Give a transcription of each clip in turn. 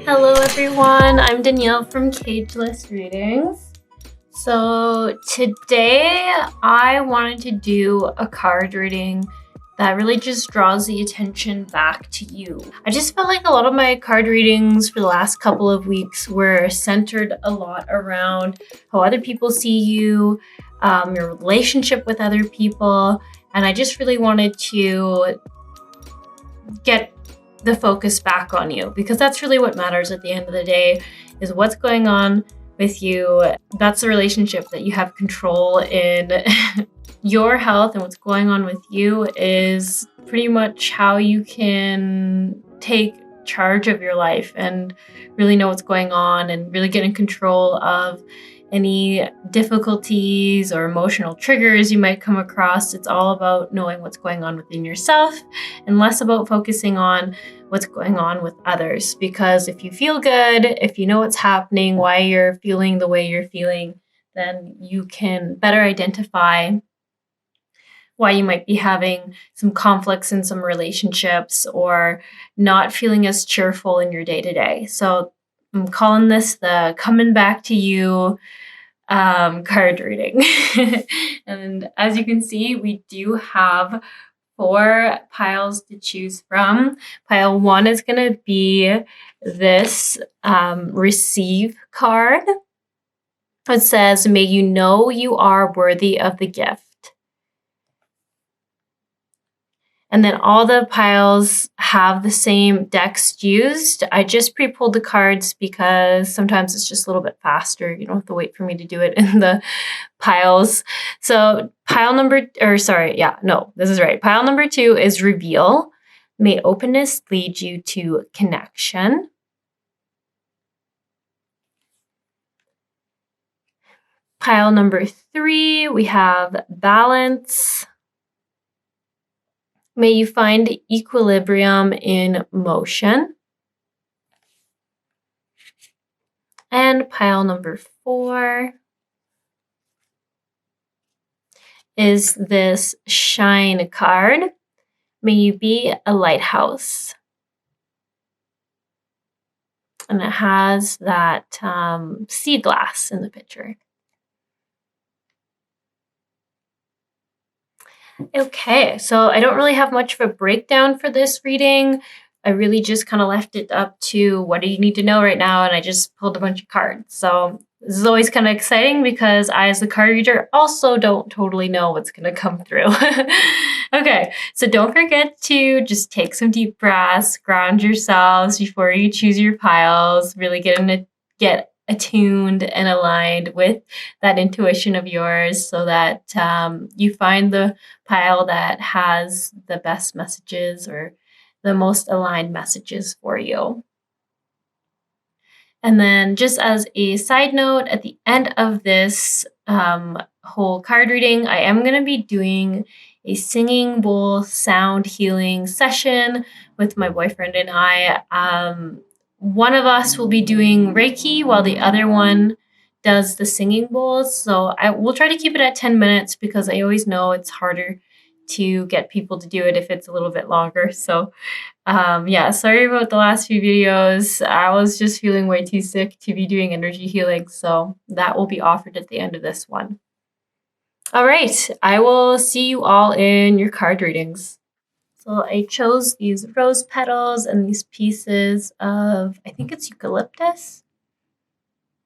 Hello everyone, I'm Danielle from Cageless Readings. So today I wanted to do a card reading that really just draws the attention back to you. I just felt like a lot of my card readings for the last couple of weeks were centered a lot around how other people see you, your relationship with other people, and I just really wanted to get the focus back on you, because that's really what matters at the end of the day, is what's going on with you. That's the relationship that you have control in. Your health and what's going on with you is pretty much how you can take charge of your life and really know what's going on and really get in control of any difficulties or emotional triggers you might come across. It's all about knowing what's going on within yourself and less about focusing on what's going on with others. Because if you feel good, if you know what's happening, why you're feeling the way you're feeling, then you can better identify why you might be having some conflicts in some relationships or not feeling as cheerful in your day-to-day. So I'm calling this the coming back to you card reading. And as you can see, we do have 4 piles to choose from. Pile 1 is going to be this receive card. It says, may you know you are worthy of the gift. And then all the piles have the same decks used. I just pre-pulled the cards because sometimes it's just a little bit faster. You don't have to wait for me to do it in the piles. So pile number 2 is reveal. May openness lead you to connection. Pile number 3, we have balance. May you find equilibrium in motion. And pile number 4 is this shine card. May you be a lighthouse. And it has that sea glass in the picture. Okay, so I don't really have much of a breakdown for this reading. I really just kind of left it up to what do you need to know right now, and I just pulled a bunch of cards. So this is always kind of exciting because I, as the card reader, also don't totally know what's going to come through. Okay, so don't forget to just take some deep breaths, ground yourselves before you choose your piles, really get attuned and aligned with that intuition of yours so that you find the pile that has the best messages or the most aligned messages for you. And then just as a side note, at the end of this whole card reading, I am going to be doing a singing bowl sound healing session with my boyfriend and I. One of us will be doing Reiki while the other one does the singing bowls. So I will try to keep it at 10 minutes because I always know it's harder to get people to do it if it's a little bit longer. So sorry about the last few videos. I was just feeling way too sick to be doing energy healing. So that will be offered at the end of this one. All right, I will see you all in your card readings. So I chose these rose petals and these pieces of, I think it's eucalyptus.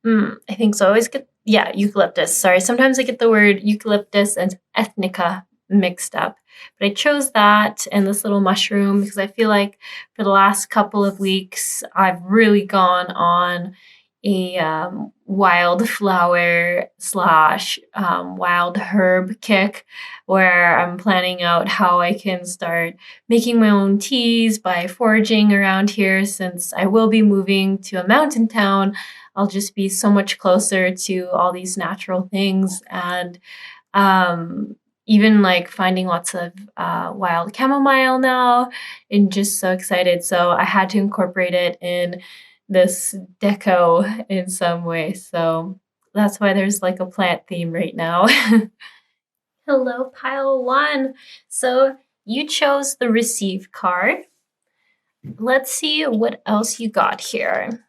I think so. I always get, eucalyptus. Sorry, sometimes I get the word eucalyptus and ethnica mixed up. But I chose that and this little mushroom because I feel like for the last couple of weeks, I've really gone on a wildflower / wild herb kick where I'm planning out how I can start making my own teas by foraging around here. Since I will be moving to a mountain town, I'll just be so much closer to all these natural things, and even like finding lots of wild chamomile now, and just so excited. So I had to incorporate it in this deco in some way. So that's why there's like a plant theme right now. Hello, pile 1. So you chose the receive card. Let's see what else you got here.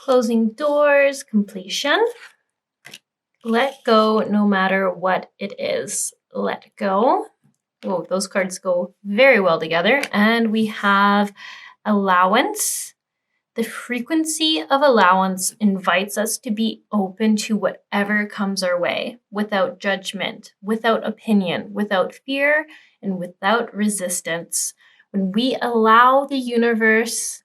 closing doors, completion. Let go no matter what it is. Let go. Whoa, those cards go very well together. And we have allowance. The frequency of allowance invites us to be open to whatever comes our way, without judgment, without opinion, without fear, and without resistance. When we allow, the universe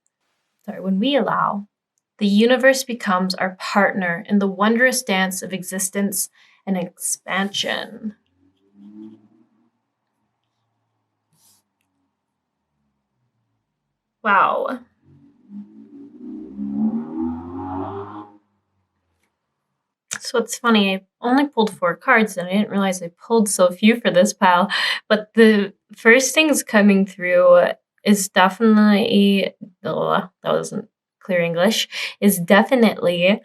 becomes our partner in the wondrous dance of existence and expansion. Wow. So it's funny, I only pulled 4 cards and I didn't realize I pulled so few for this pile. But the first things coming through is definitely, that wasn't clear English, is definitely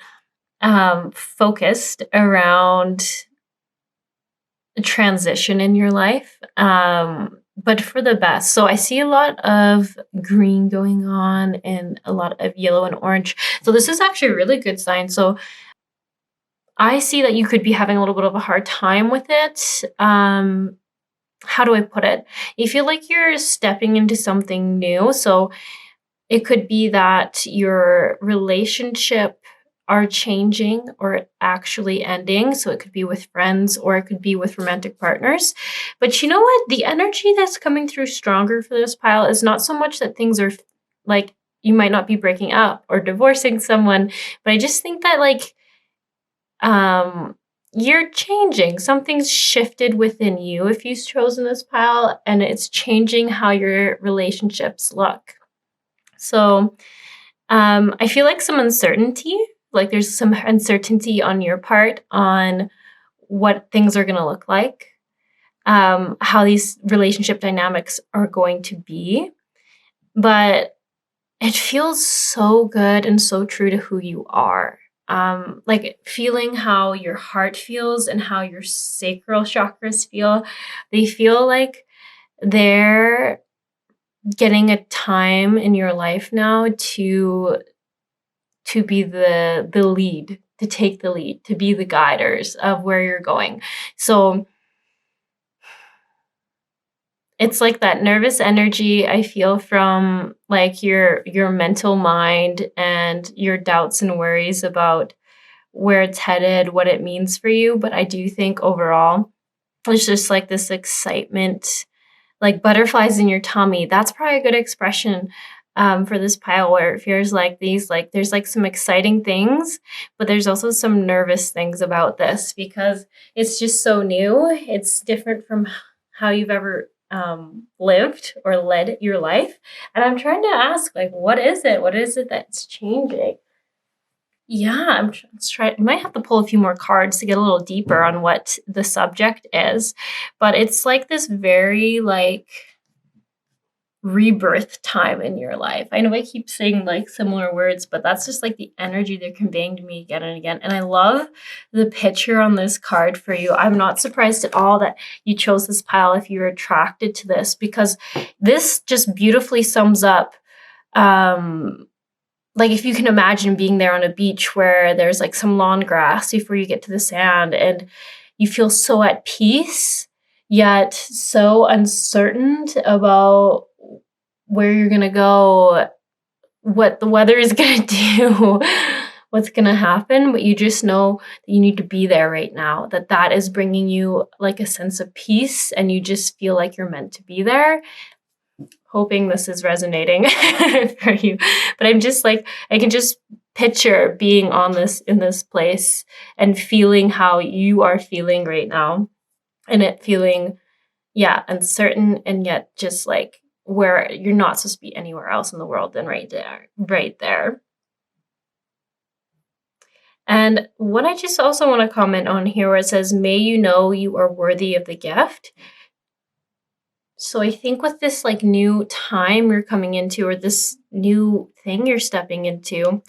focused around a transition in your life, but for the best. So I see a lot of green going on and a lot of yellow and orange. So this is actually a really good sign. So I see that you could be having a little bit of a hard time with it. How do I put it? You feel like you're stepping into something new. So it could be that your relationship are changing or actually ending. So it could be with friends or it could be with romantic partners. But you know what? The energy that's coming through stronger for this pile is not so much that things are like you might not be breaking up or divorcing someone, but I just think that you're changing. Something's shifted within you if you've chosen this pile, and it's changing how your relationships look. So I feel like some uncertainty, like there's some uncertainty on your part on what things are going to look like, how these relationship dynamics are going to be. But it feels so good and so true to who you are. Like feeling how your heart feels and how your sacral chakras feel. They feel like they're getting a time in your life now to be the lead, to take the lead, to be the guiders of where you're going. So it's like that nervous energy I feel from like your mental mind and your doubts and worries about where it's headed, what it means for you. But I do think overall, it's just like this excitement, like butterflies in your tummy. That's probably a good expression for this pile where it feels like these, like there's like some exciting things, but there's also some nervous things about this because it's just so new. It's different from how you've ever lived or led your life. And I'm trying to ask, like, what is it? What is it that's changing? Yeah, I'm trying. I might have to pull a few more cards to get a little deeper on what the subject is, but it's like this very like rebirth time in your life. I know I keep saying like similar words, but that's just like the energy they're conveying to me again and again. And I love the picture on this card for you. I'm not surprised at all that you chose this pile if you're attracted to this, because this just beautifully sums up like if you can imagine being there on a beach where there's like some lawn grass before you get to the sand and you feel so at peace yet so uncertain about where you're going to go, what the weather is going to do, what's going to happen, but you just know that you need to be there right now, that is bringing you like a sense of peace and you just feel like you're meant to be there. Hoping this is resonating for you. But I'm just like, I can just picture being in this place and feeling how you are feeling right now. And it feeling, uncertain and yet just like where you're not supposed to be anywhere else in the world than right there. And what I just also want to comment on here where it says, may you know you are worthy of the gift. So I think with this like new time you're coming into or this new thing you're stepping into,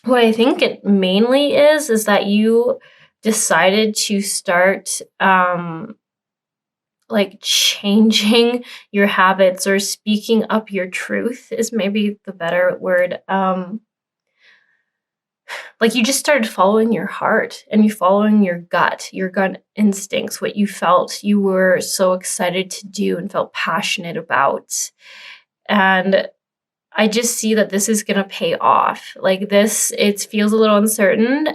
what I think it mainly is that you decided to start like changing your habits or speaking up your truth is maybe the better word. like you just started following your heart and you following your gut instincts, what you felt you were so excited to do and felt passionate about. And I just see that this is gonna pay off. Like this, it feels a little uncertain.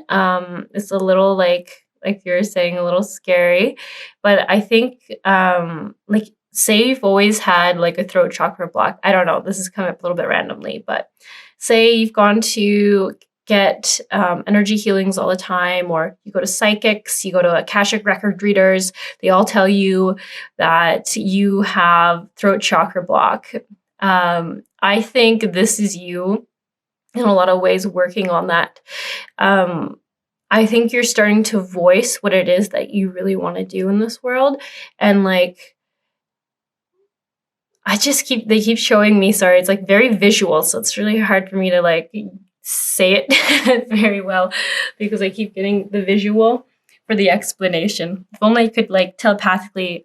It's a little like you're saying, a little scary. But I think like say you've always had like a throat chakra block. I don't know, this is coming up a little bit randomly, but say you've gone to get energy healings all the time, or you go to psychics, you go to Akashic record readers, they all tell you that you have throat chakra block. I think this is you in a lot of ways working on that. I think you're starting to voice what it is that you really want to do in this world. And like, they keep showing me, sorry, it's like very visual. So it's really hard for me to like say it very well because I keep getting the visual for the explanation. If only I could like telepathically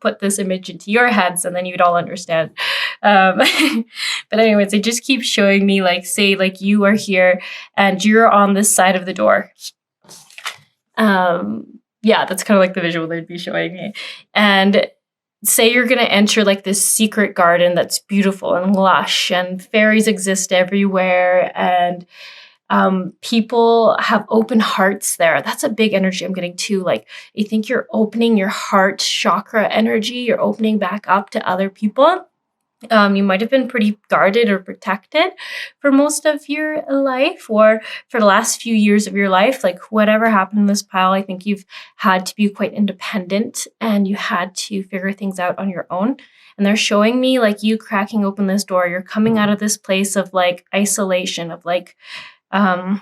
put this image into your heads and then you'd all understand. But anyways, it just keeps showing me like, say like you are here and you're on this side of the door. Yeah, that's kind of like the visual they'd be showing me. And say you're going to enter like this secret garden that's beautiful and lush and fairies exist everywhere and people have open hearts there. That's a big energy I'm getting too. Like, I think you're opening your heart chakra energy. You're opening back up to other people. You might have been pretty guarded or protected for most of your life or for the last few years of your life. Like whatever happened in this pile, I think you've had to be quite independent and you had to figure things out on your own. And they're showing me like you cracking open this door. You're coming out of this place of like isolation, of like, how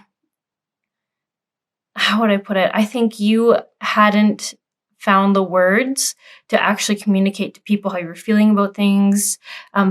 would I put it? I think you hadn't found the words to actually communicate to people how you were feeling about things,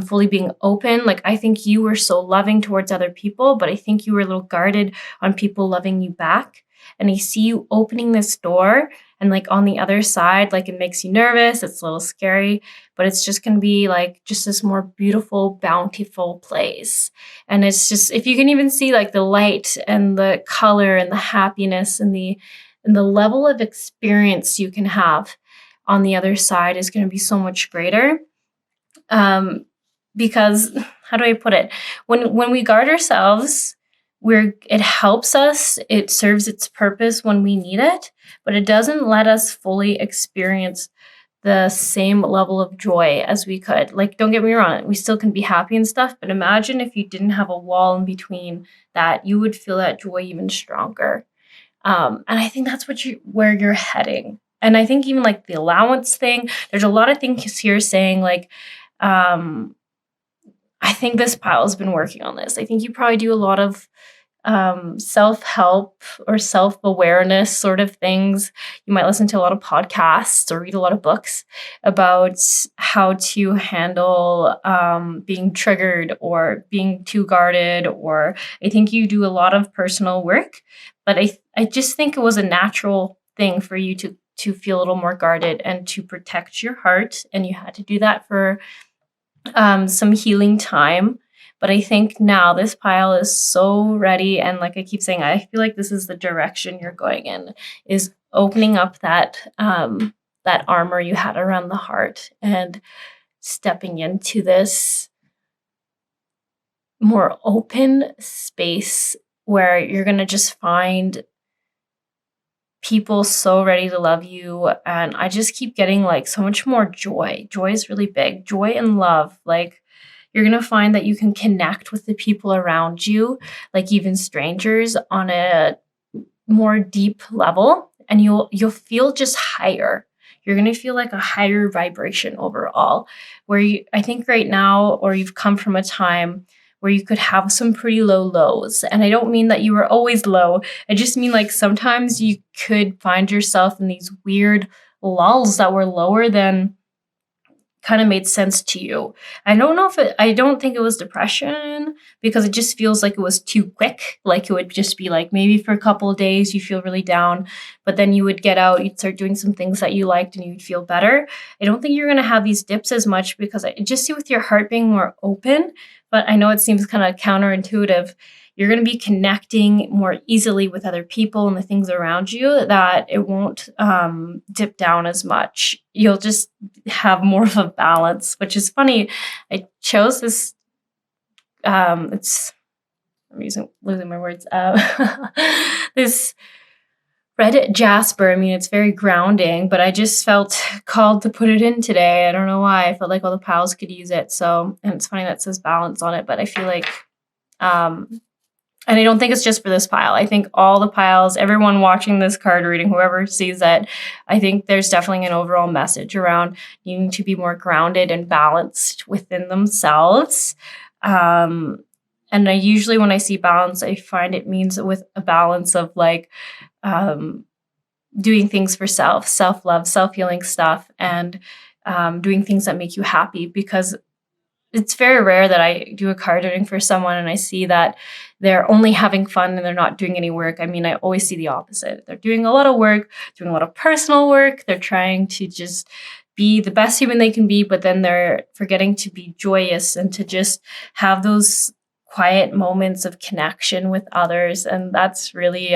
fully being open. Like, I think you were so loving towards other people, but I think you were a little guarded on people loving you back. And I see you opening this door and like on the other side, like it makes you nervous. It's a little scary, but it's just going to be like just this more beautiful, bountiful place. And it's just, if you can even see like the light and the color and the happiness and the level of experience you can have on the other side is going to be so much greater. Because how do I put it? When we guard ourselves, it helps us, it serves its purpose when we need it, but it doesn't let us fully experience the same level of joy as we could. Like, don't get me wrong, we still can be happy and stuff, but imagine if you didn't have a wall in between that, you would feel that joy even stronger. And I think that's where you're heading. And I think even like the allowance thing, there's a lot of things here saying like, I think this pile has been working on this. I think you probably do a lot of self-help or self-awareness sort of things. You might listen to a lot of podcasts or read a lot of books about how to handle being triggered or being too guarded, or I think you do a lot of personal work, but I just think it was a natural thing for you to feel a little more guarded and to protect your heart, and you had to do that for some healing time. But I think now this pile is so ready. And like I keep saying, I feel like this is the direction you're going in, is opening up that armor you had around the heart and stepping into this more open space where you're going to just find people so ready to love you. And I just keep getting like so much more joy. Joy is really big. Joy and love. Like, you're going to find that you can connect with the people around you, like even strangers, on a more deep level, and you'll feel just higher. You're going to feel like a higher vibration overall, where I think right now, or you've come from a time where you could have some pretty low lows. And I don't mean that you were always low. I just mean like sometimes you could find yourself in these weird lulls that were lower than kind of made sense to you. I don't think it was depression, because it just feels like it was too quick. Like it would just be like maybe for a couple of days you feel really down, but then you would get out, you'd start doing some things that you liked and you'd feel better. I don't think you're going to have these dips as much, because I just see with your heart being more open but I know it seems kind of counterintuitive. You're going to be connecting more easily with other people and the things around you, that it won't dip down as much. You'll just have more of a balance, which is funny. I chose this. Losing my words. This red jasper. I mean, it's very grounding, but I just felt called to put it in today. I don't know why. I felt like all the pals could use it. So, and it's funny that it says balance on it, but I feel like, and I don't think it's just for this pile. I think all the piles, everyone watching this card reading, whoever sees it, I think there's definitely an overall message around needing to be more grounded and balanced within themselves. And I usually, when I see balance, I find it means with a balance of like doing things for self-love, self-healing stuff, and doing things that make you happy. Because it's very rare that I do a card reading for someone and I see that they're only having fun and they're not doing any work. I mean, I always see the opposite. They're doing a lot of work, doing a lot of personal work. They're trying to just be the best human they can be, but then they're forgetting to be joyous and to just have those quiet moments of connection with others. And that's really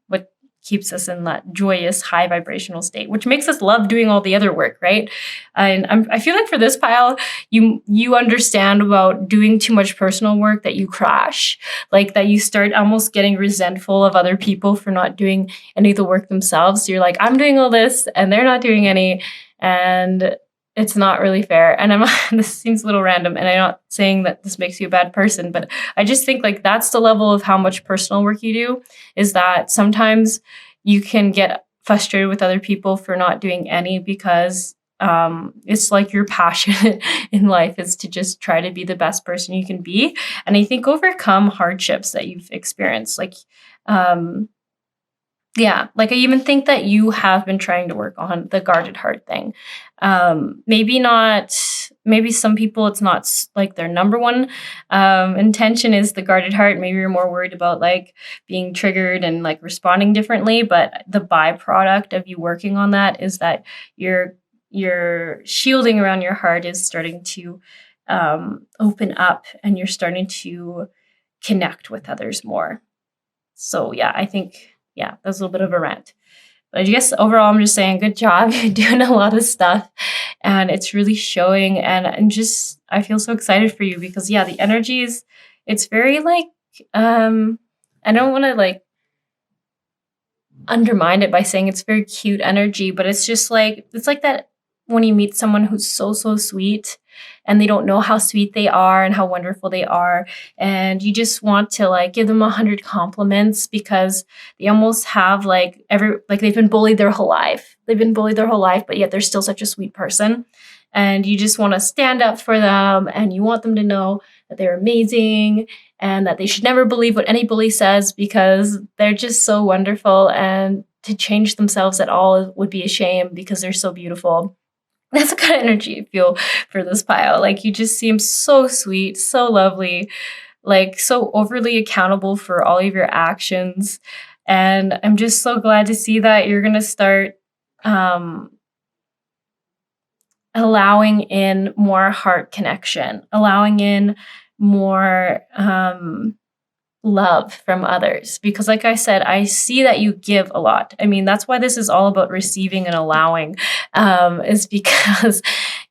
what keeps us in that joyous, high vibrational state, which makes us love doing all the other work, right? And I feel like for this pile, you understand about doing too much personal work that you crash, like that you start almost getting resentful of other people for not doing any of the work themselves. So you're like, I'm doing all this and they're not doing any, and it's not really fair. And this seems a little random, and I'm not saying that this makes you a bad person, but I just think like that's the level of how much personal work you do, is that sometimes you can get frustrated with other people for not doing any, because it's like your passion in life is to just try to be the best person you can be. And I think overcome hardships that you've experienced. Like, yeah, like I even think that you have been trying to work on the guarded heart thing. Maybe some people it's not like their number one intention is the guarded heart. Maybe you're more worried about like being triggered and like responding differently. But the byproduct of you working on that is that your shielding around your heart is starting to open up, and you're starting to connect with others more. So yeah, I think, yeah, that's a little bit of a rant. But I guess overall, I'm just saying, good job. You're doing a lot of stuff, and it's really showing. And just, I feel so excited for you because, yeah, the energy is, it's very like, I don't want to like undermine it by saying it's very cute energy, but it's just like, it's like that when you meet someone who's so, so sweet and they don't know how sweet they are and how wonderful they are. And you just want to like give them 100 compliments because they almost have like they've been bullied their whole life. But yet they're still such a sweet person. And you just want to stand up for them, and you want them to know that they're amazing and that they should never believe what any bully says because they're just so wonderful, and to change themselves at all would be a shame because they're so beautiful. That's the kind of energy I feel for this pile. Like, you just seem so sweet, so lovely, like so overly accountable for all of your actions. And I'm just so glad to see that you're going to start allowing in more heart connection, allowing in more love from others. Because like I said, I see that you give a lot. I mean, that's why this is all about receiving and allowing, is because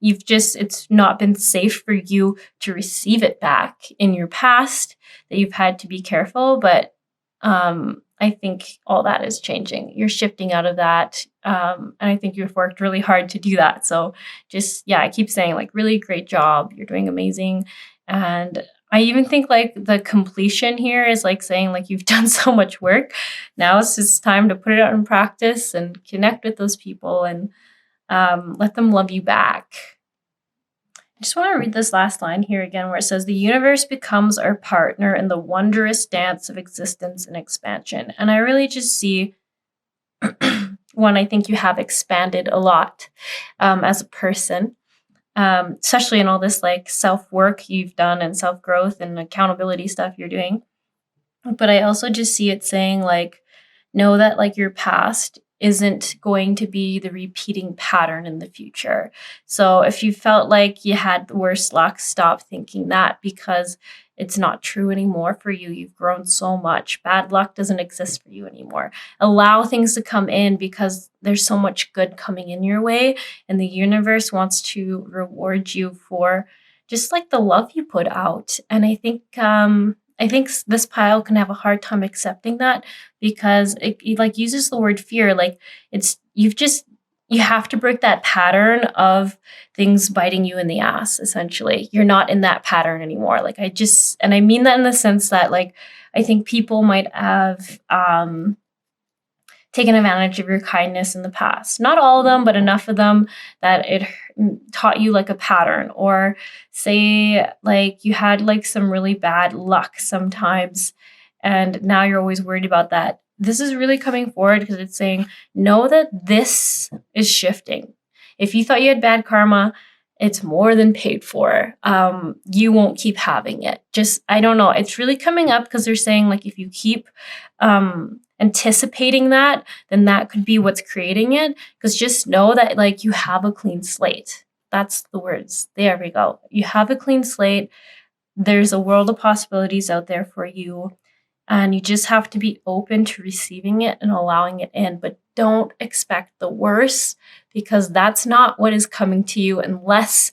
it's not been safe for you to receive it back in your past, that you've had to be careful. But I think all that is changing. You're shifting out of that. And I think you've worked really hard to do that. So just, yeah, I keep saying like, really great job. You're doing amazing. And I even think like the completion here is like saying like you've done so much work. Now it's just time to put it out in practice and connect with those people and let them love you back. I just want to read this last line here again where it says, the universe becomes our partner in the wondrous dance of existence and expansion. And I really just see, one, I think you have expanded a lot as a person. Especially in all this like self-work you've done and self-growth and accountability stuff you're doing. But I also just see it saying like, know that like your past isn't going to be the repeating pattern in the future. So if you felt like you had the worst luck, stop thinking that, because it's not true anymore for you. You've grown so much. Bad luck doesn't exist for you anymore. Allow things to come in, because there's so much good coming in your way, and the universe wants to reward you for just like the love you put out. And I think this pile can have a hard time accepting that, because it like uses the word fear. Like you have to break that pattern of things biting you in the ass. Essentially, you're not in that pattern anymore. Like and I mean that in the sense that, like, I think people might have taken advantage of your kindness in the past. Not all of them, but enough of them that it taught you like a pattern. Or say like you had like some really bad luck sometimes, and now you're always worried about that. This is really coming forward because it's saying, know that this is shifting. If you thought you had bad karma, it's more than paid for. You won't keep having it. I don't know. It's really coming up because they're saying, like, if you keep anticipating that, then that could be what's creating it. Because just know that, like, you have a clean slate. That's the words. There we go. You have a clean slate. There's a world of possibilities out there for you. And you just have to be open to receiving it and allowing it in. But don't expect the worst, because that's not what is coming to you unless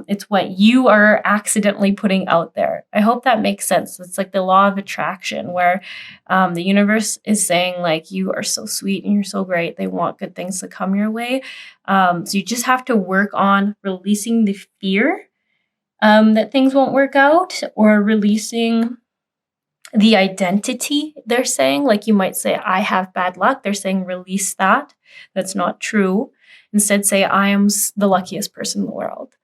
it's what you are accidentally putting out there. I hope that makes sense. It's like the law of attraction, where the universe is saying, like, you are so sweet and you're so great. They want good things to come your way. So you just have to work on releasing the fear that things won't work out, or releasing the identity. They're saying, like, you might say, I have bad luck. They're saying, release that. That's not true. Instead, say, I am the luckiest person in the world.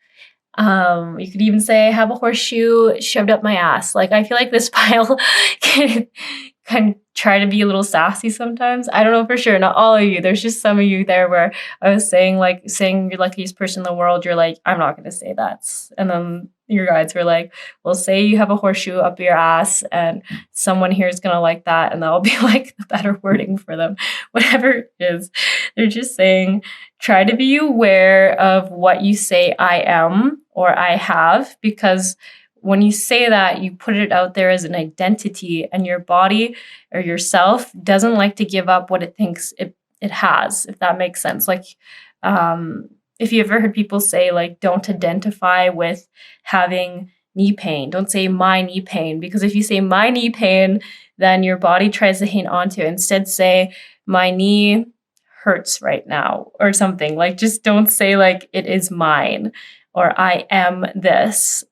You could even say, I have a horseshoe shoved up my ass. Like, I feel like this pile can try to be a little sassy sometimes. I don't know for sure. Not all of you. There's just some of you there where I was saying you're luckiest person in the world. You're like, I'm not going to say that. And then your guides were like, well, say you have a horseshoe up your ass, and someone here is going to like that. And that'll be like the better wording for them. Whatever it is. They're just saying, try to be aware of what you say I am or I have, because when you say that, you put it out there as an identity, and your body or yourself doesn't like to give up what it thinks it has, if that makes sense. Like, if you ever heard people say, like, don't identify with having knee pain. Don't say my knee pain, because if you say my knee pain, then your body tries to hang on to it. Instead, say my knee hurts right now or something. Like, just don't say like it is mine or I am this.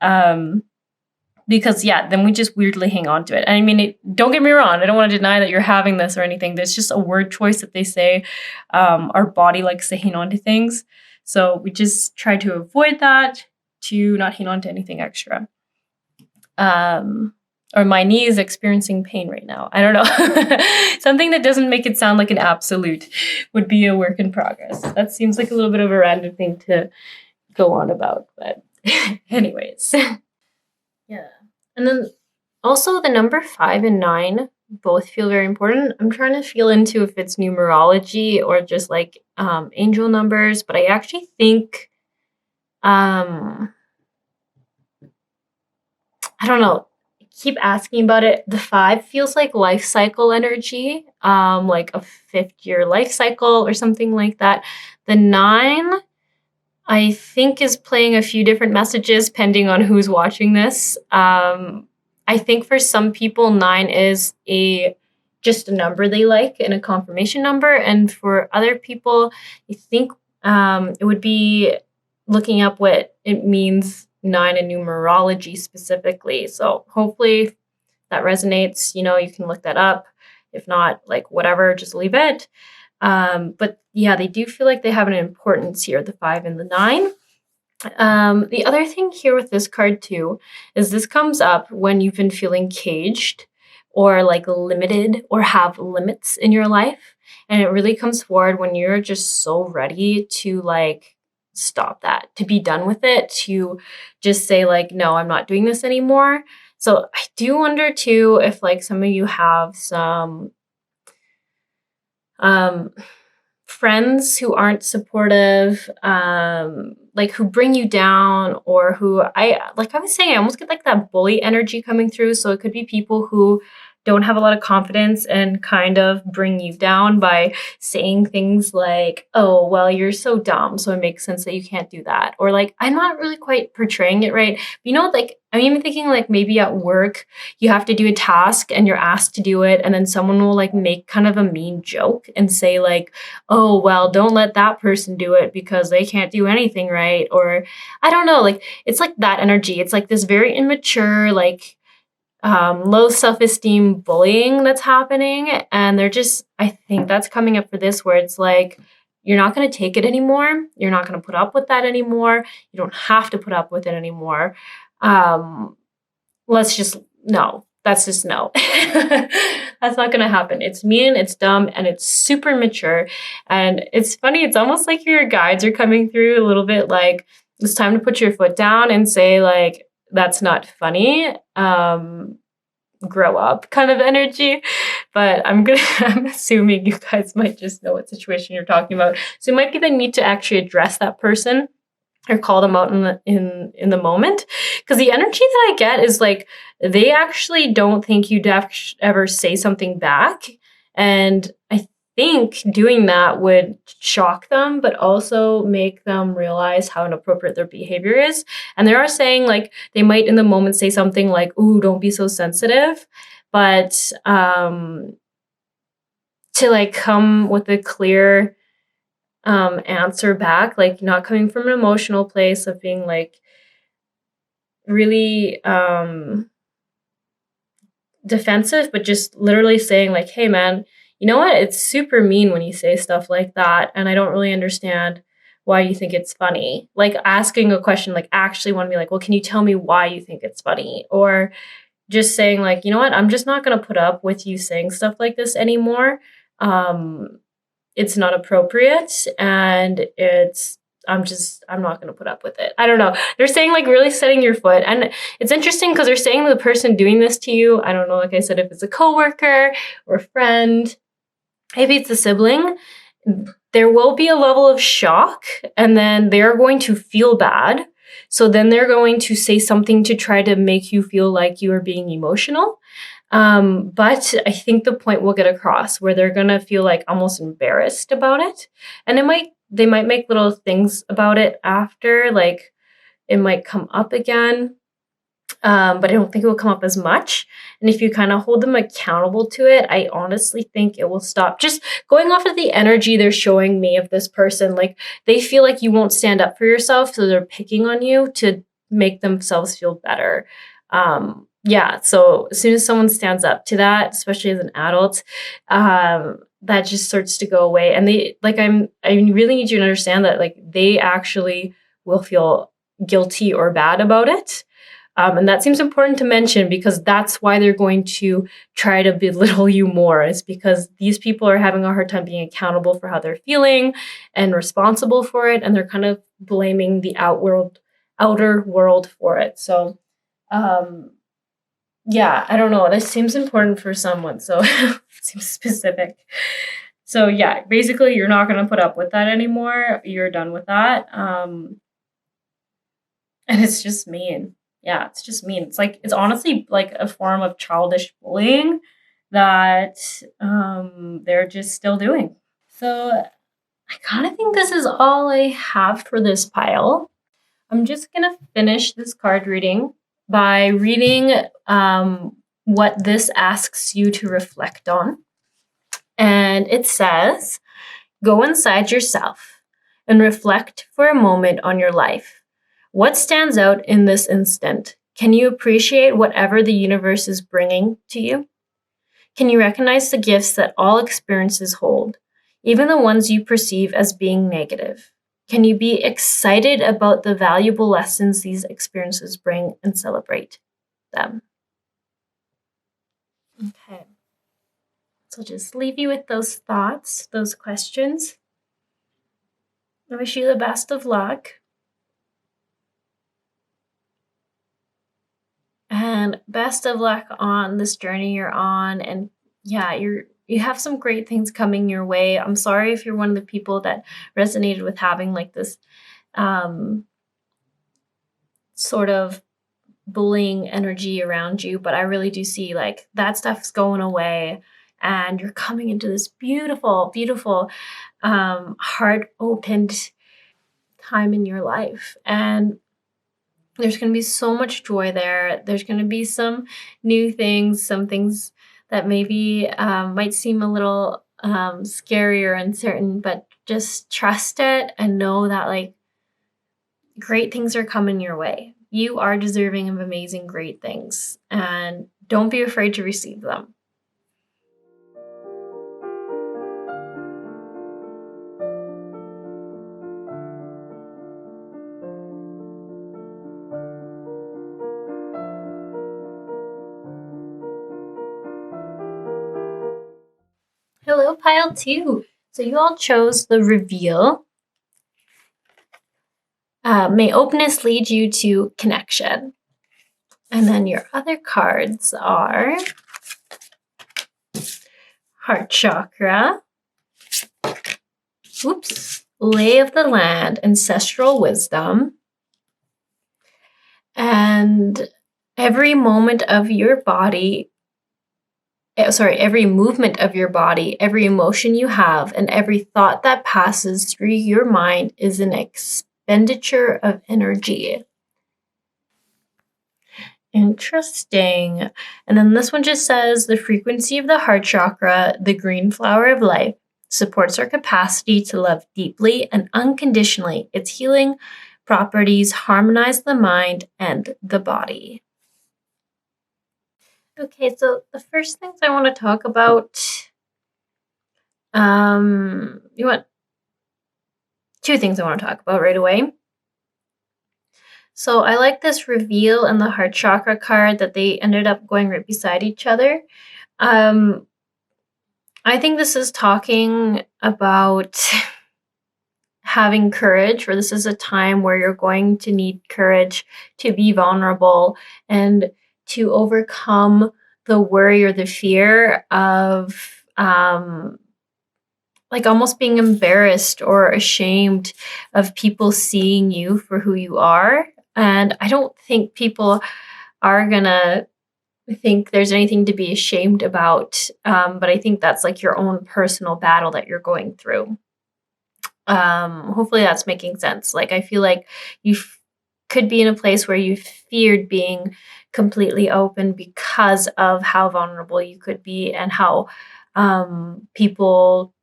Because then we just weirdly hang on to it. And I mean, don't get me wrong. I don't want to deny that you're having this or anything. There's just a word choice that they say. Our body likes to hang on to things. So we just try to avoid that, to not hang on to anything extra. Or my knee is experiencing pain right now. I don't know. Something that doesn't make it sound like an absolute would be a work in progress. That seems like a little bit of a random thing to go on about. But anyways. Yeah. And then also the number 5 and 9 both feel very important. I'm trying to feel into if it's numerology or just like angel numbers, but I actually think, I don't know. I keep asking about it. The 5 feels like life cycle energy, like a 5th-year life cycle or something like that. The 9, I think, is playing a few different messages depending on who's watching this. I think for some people, 9 is just a number they like and a confirmation number. And for other people, I think it would be looking up what it means, 9 in numerology specifically. So hopefully that resonates. You can look that up. If not, like, whatever, just leave it. But yeah, they do feel like they have an importance here, the 5 and the 9. The other thing here with this card too is this comes up when you've been feeling caged or like limited or have limits in your life. And it really comes forward when you're just so ready to like stop that, to be done with it, to just say like, no, I'm not doing this anymore. So I do wonder too if like some of you have some um, friends who aren't supportive, like who bring you down, or who I was saying, I almost get like that bully energy coming through. So it could be people who don't have a lot of confidence and kind of bring you down by saying things like, oh, well, you're so dumb, so it makes sense that you can't do that. Or like, I'm not really quite portraying it right. But you know, like I'm even thinking like maybe at work, you have to do a task and you're asked to do it. And then someone will like make kind of a mean joke and say like, oh, well, don't let that person do it because they can't do anything right. Or I don't know, like it's like that energy. It's like this very immature, like low self-esteem bullying that's happening. And they're just, I think that's coming up for this, where it's like, you're not going to take it anymore. You're not going to put up with that anymore. You don't have to put up with it anymore. Let's just, no, that's just no. That's not going to happen. It's mean, it's dumb, and it's super mature. And it's funny. It's almost like your guides are coming through a little bit like, it's time to put your foot down and say like, that's not funny. Grow up kind of energy. But I'm assuming you guys might just know what situation you're talking about. So it might be the need to actually address that person or call them out in the moment, because the energy that I get is like they actually don't think you'd ever say something back, and I think doing that would shock them, but also make them realize how inappropriate their behavior is. And they are saying like they might in the moment say something like, "Ooh, don't be so sensitive," but to like come with a clear answer back, like not coming from an emotional place of being like really defensive, but just literally saying like, hey man, you know what, it's super mean when you say stuff like that, and I don't really understand why you think it's funny. Like asking a question, like actually want to be like, well, can you tell me why you think it's funny? Or just saying like, you know what, I'm just not going to put up with you saying stuff like this anymore. It's not appropriate, and I'm not going to put up with it. I don't know. They're saying like really setting your foot. And it's interesting because they're saying the person doing this to you, I don't know, like I said, if it's a coworker or a friend, maybe it's a sibling, there will be a level of shock, and then they're going to feel bad. So then they're going to say something to try to make you feel like you are being emotional. But I think the point will get across where they're gonna feel like almost embarrassed about it. And they might make little things about it after, like it might come up again. But I don't think it will come up as much. And if you kind of hold them accountable to it, I honestly think it will stop. Just going off of the energy they're showing me of this person, like they feel like you won't stand up for yourself, so they're picking on you to make themselves feel better. Yeah, so as soon as someone stands up to that, especially as an adult, that just starts to go away. And I really need you to understand that like they actually will feel guilty or bad about it. And that seems important to mention because that's why they're going to try to belittle you more, is because these people are having a hard time being accountable for how they're feeling and responsible for it. And they're kind of blaming the outer world for it. So, yeah, I don't know. This seems important for someone. So it seems specific. So yeah, basically you're not going to put up with that anymore. You're done with that. And it's just mean. Yeah, it's just mean. It's honestly like a form of childish bullying that they're just still doing. So I kind of think this is all I have for this pile. I'm just going to finish this card reading by reading what this asks you to reflect on. And it says, go inside yourself and reflect for a moment on your life. What stands out in this instant? Can you appreciate whatever the universe is bringing to you? Can you recognize the gifts that all experiences hold, even the ones you perceive as being negative? Can you be excited about the valuable lessons these experiences bring and celebrate them? Okay. So just leave you with those thoughts, those questions. I wish you the best of luck. And best of luck on this journey you're on. And yeah, you're you have some great things coming your way. I'm sorry if you're one of the people that resonated with having like this sort of bullying energy around you, but I really do see like that stuff's going away and you're coming into this beautiful, beautiful, heart opened time in your life. And there's going to be so much joy there. There's going to be some new things, some things that maybe might seem a little scary or uncertain, but just trust it and know that like great things are coming your way. You are deserving of amazing, great things, and don't be afraid to receive them. Hello, pile 2. So you all chose the reveal. May openness lead you to connection. And then your other cards are Heart Chakra, Lay of the Land, Ancestral Wisdom, and every movement of your body, every emotion you have, and every thought that passes through your mind is an expenditure of energy. Interesting. And then this one just says the frequency of the heart chakra, the green flower of life, supports our capacity to love deeply and unconditionally. Its healing properties harmonize the mind and the body. Okay, so the first things I want to talk about, two things I want to talk about right away. So I like this reveal and the heart chakra card that they ended up going right beside each other. I think this is talking about having courage, or this is a time where you're going to need courage to be vulnerable and to overcome the worry or the fear of like almost being embarrassed or ashamed of people seeing you for who you are. And I don't think people are gonna think there's anything to be ashamed about. But I think that's like your own personal battle that you're going through. Hopefully that's making sense. Like, I feel like you could be in a place where you feared being completely open because of how vulnerable you could be and how people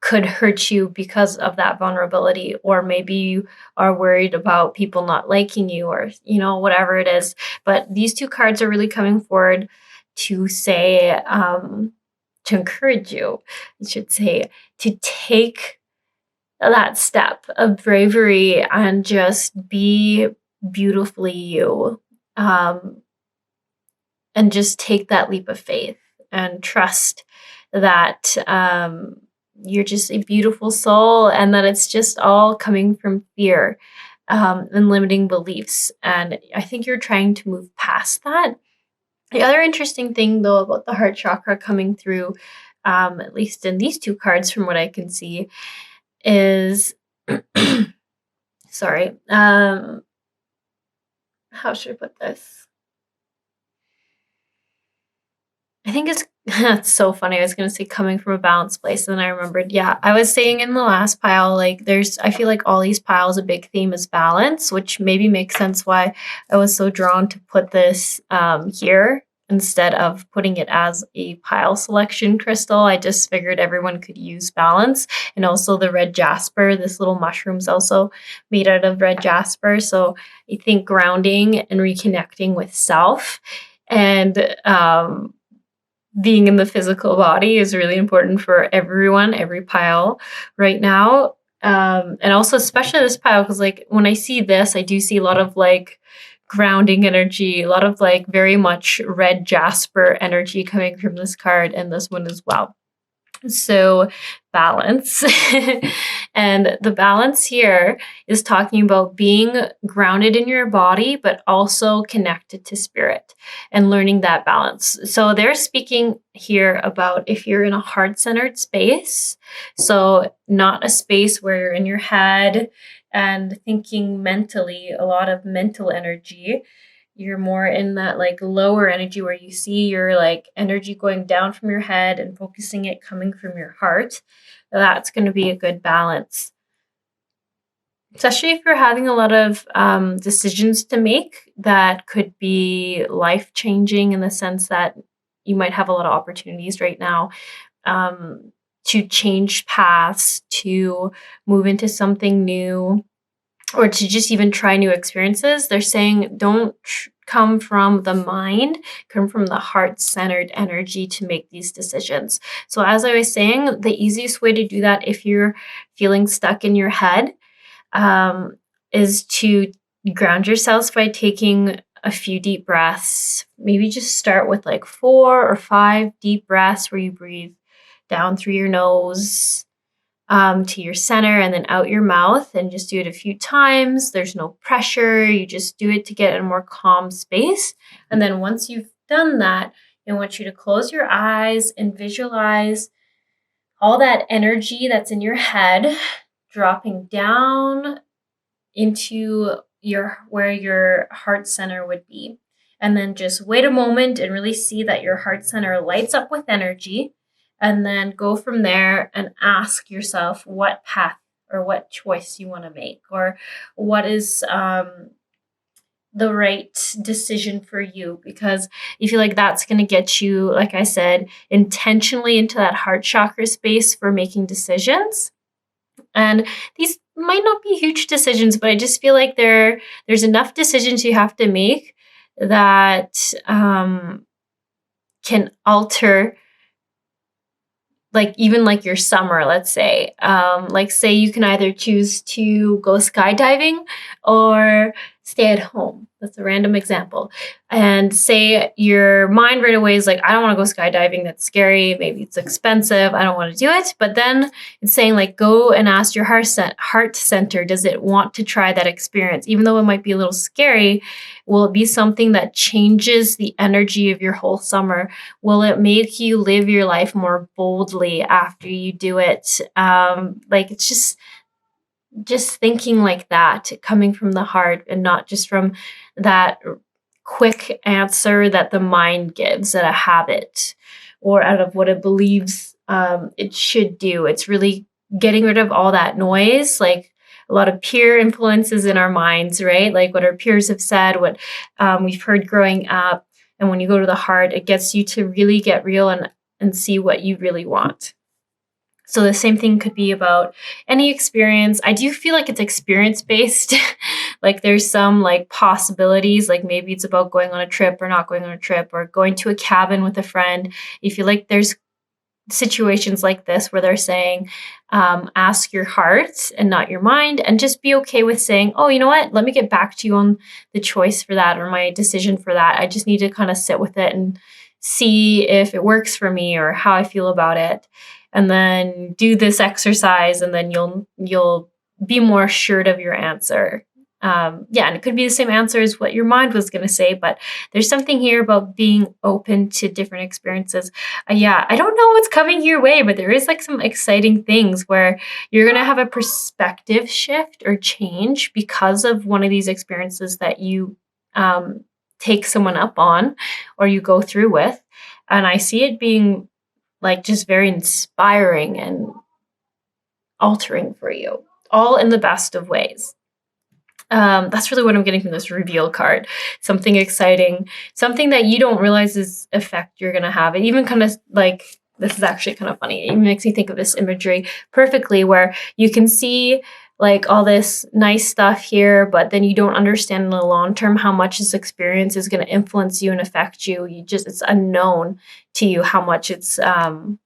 could hurt you because of that vulnerability, or maybe you are worried about people not liking you, or whatever it is. But these two cards are really coming forward to say, to encourage you, I should say, to take that step of bravery and just be beautifully you, and just take that leap of faith and trust that you're just a beautiful soul, and that it's just all coming from fear and limiting beliefs. And I think you're trying to move past that. The other interesting thing, though, about the heart chakra coming through, at least in these two cards from what I can see, is sorry, how should I put this? I think it's so funny. I was going to say coming from a balanced place, and then I remembered, yeah, I was saying in the last pile, like I feel like all these piles, a big theme is balance, which maybe makes sense why I was so drawn to put this here instead of putting it as a pile selection crystal. I just figured everyone could use balance. And also the red jasper, this little mushroom's also made out of red jasper. So I think grounding and reconnecting with self and being in the physical body is really important for everyone, every pile right now. And also especially this pile, because like when I see this, I do see a lot of like grounding energy, a lot of like very much red jasper energy coming from this card and this one as well. So balance. And the balance here is talking about being grounded in your body, but also connected to spirit and learning that balance. So they're speaking here about if you're in a heart-centered space, so not a space where you're in your head and thinking mentally, a lot of mental energy. You're more in that like lower energy where you see your like energy going down from your head and focusing it coming from your heart. That's going to be a good balance. Especially if you're having a lot of decisions to make that could be life-changing in the sense that you might have a lot of opportunities right now to change paths, to move into something new, or to just even try new experiences. They're saying don't come from the mind, come from the heart-centered energy to make these decisions. So as I was saying, the easiest way to do that if you're feeling stuck in your head is to ground yourselves by taking a few deep breaths. Maybe just start with like 4 or 5 deep breaths where you breathe down through your nose to your center and then out your mouth, and just do it a few times. There's no pressure. You just do it to get in a more calm space. And then once you've done that, I want you to close your eyes and visualize all that energy that's in your head dropping down into where your heart center would be. And then just wait a moment and really see that your heart center lights up with energy. And then go from there and ask yourself what path or what choice you want to make, or what is the right decision for you. Because you feel like that's going to get you, like I said, intentionally into that heart chakra space for making decisions. And these might not be huge decisions, but I just feel like there's enough decisions you have to make that can alter, like even like your summer, let's say. Like say you can either choose to go skydiving or stay at home. That's a random example. And say your mind right away is like, I don't want to go skydiving. That's scary. Maybe it's expensive. I don't want to do it. But then it's saying like, go and ask your heart center. Does it want to try that experience? Even though it might be a little scary, will it be something that changes the energy of your whole summer? Will it make you live your life more boldly after you do it? Like it's just thinking like that, coming from the heart and not just from that quick answer that the mind gives out of habit or out of what it believes it should do. It's really getting rid of all that noise, like a lot of peer influences in our minds, right? Like what our peers have said, what we've heard growing up. And when you go to the heart, it gets you to really get real and see what you really want. So the same thing could be about any experience. I do feel like it's experience based. Like there's some like possibilities, like maybe it's about going on a trip or not going on a trip, or going to a cabin with a friend. You feel like there's situations like this where they're saying, ask your heart and not your mind, and just be okay with saying, oh, you know what? Let me get back to you on the choice for that or my decision for that. I just need to kind of sit with it and see if it works for me or how I feel about it. And then do this exercise, and then you'll be more assured of your answer. And it could be the same answer as what your mind was going to say, but there's something here about being open to different experiences. I don't know what's coming your way, but there is like some exciting things where you're going to have a perspective shift or change because of one of these experiences that you take someone up on or you go through with. And I see it being like just very inspiring and altering for you, all in the best of ways. That's really what I'm getting from this reveal card. Something exciting, something that you don't realize is effect you're going to have. It even kind of like, this is actually kind of funny. It makes me think of this imagery perfectly, where you can see like all this nice stuff here, but then you don't understand in the long term how much this experience is going to influence you and affect you. It's unknown to you how much it's going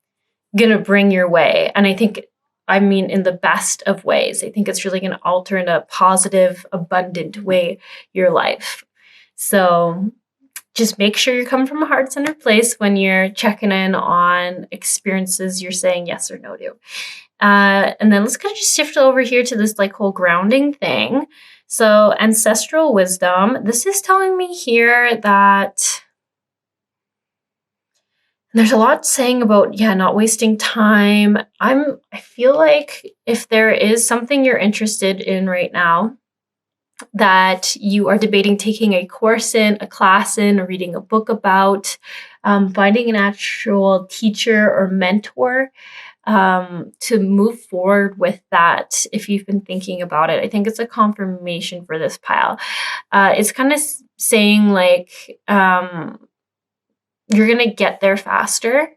to bring your way. And I mean, in the best of ways. I think it's really going to alter in a positive, abundant way your life. So just make sure you're coming from a heart-centered place when you're checking in on experiences you're saying yes or no to. And then let's kind of just shift over here to this like whole grounding thing. So ancestral wisdom, this is telling me here that there's a lot saying about, not wasting time. I feel like if there is something you're interested in right now that you are debating taking a course in, a class in, or reading a book about, finding an actual teacher or mentor to move forward with that if you've been thinking about it. I think it's a confirmation for this pile. It's kind of saying like you're going to get there faster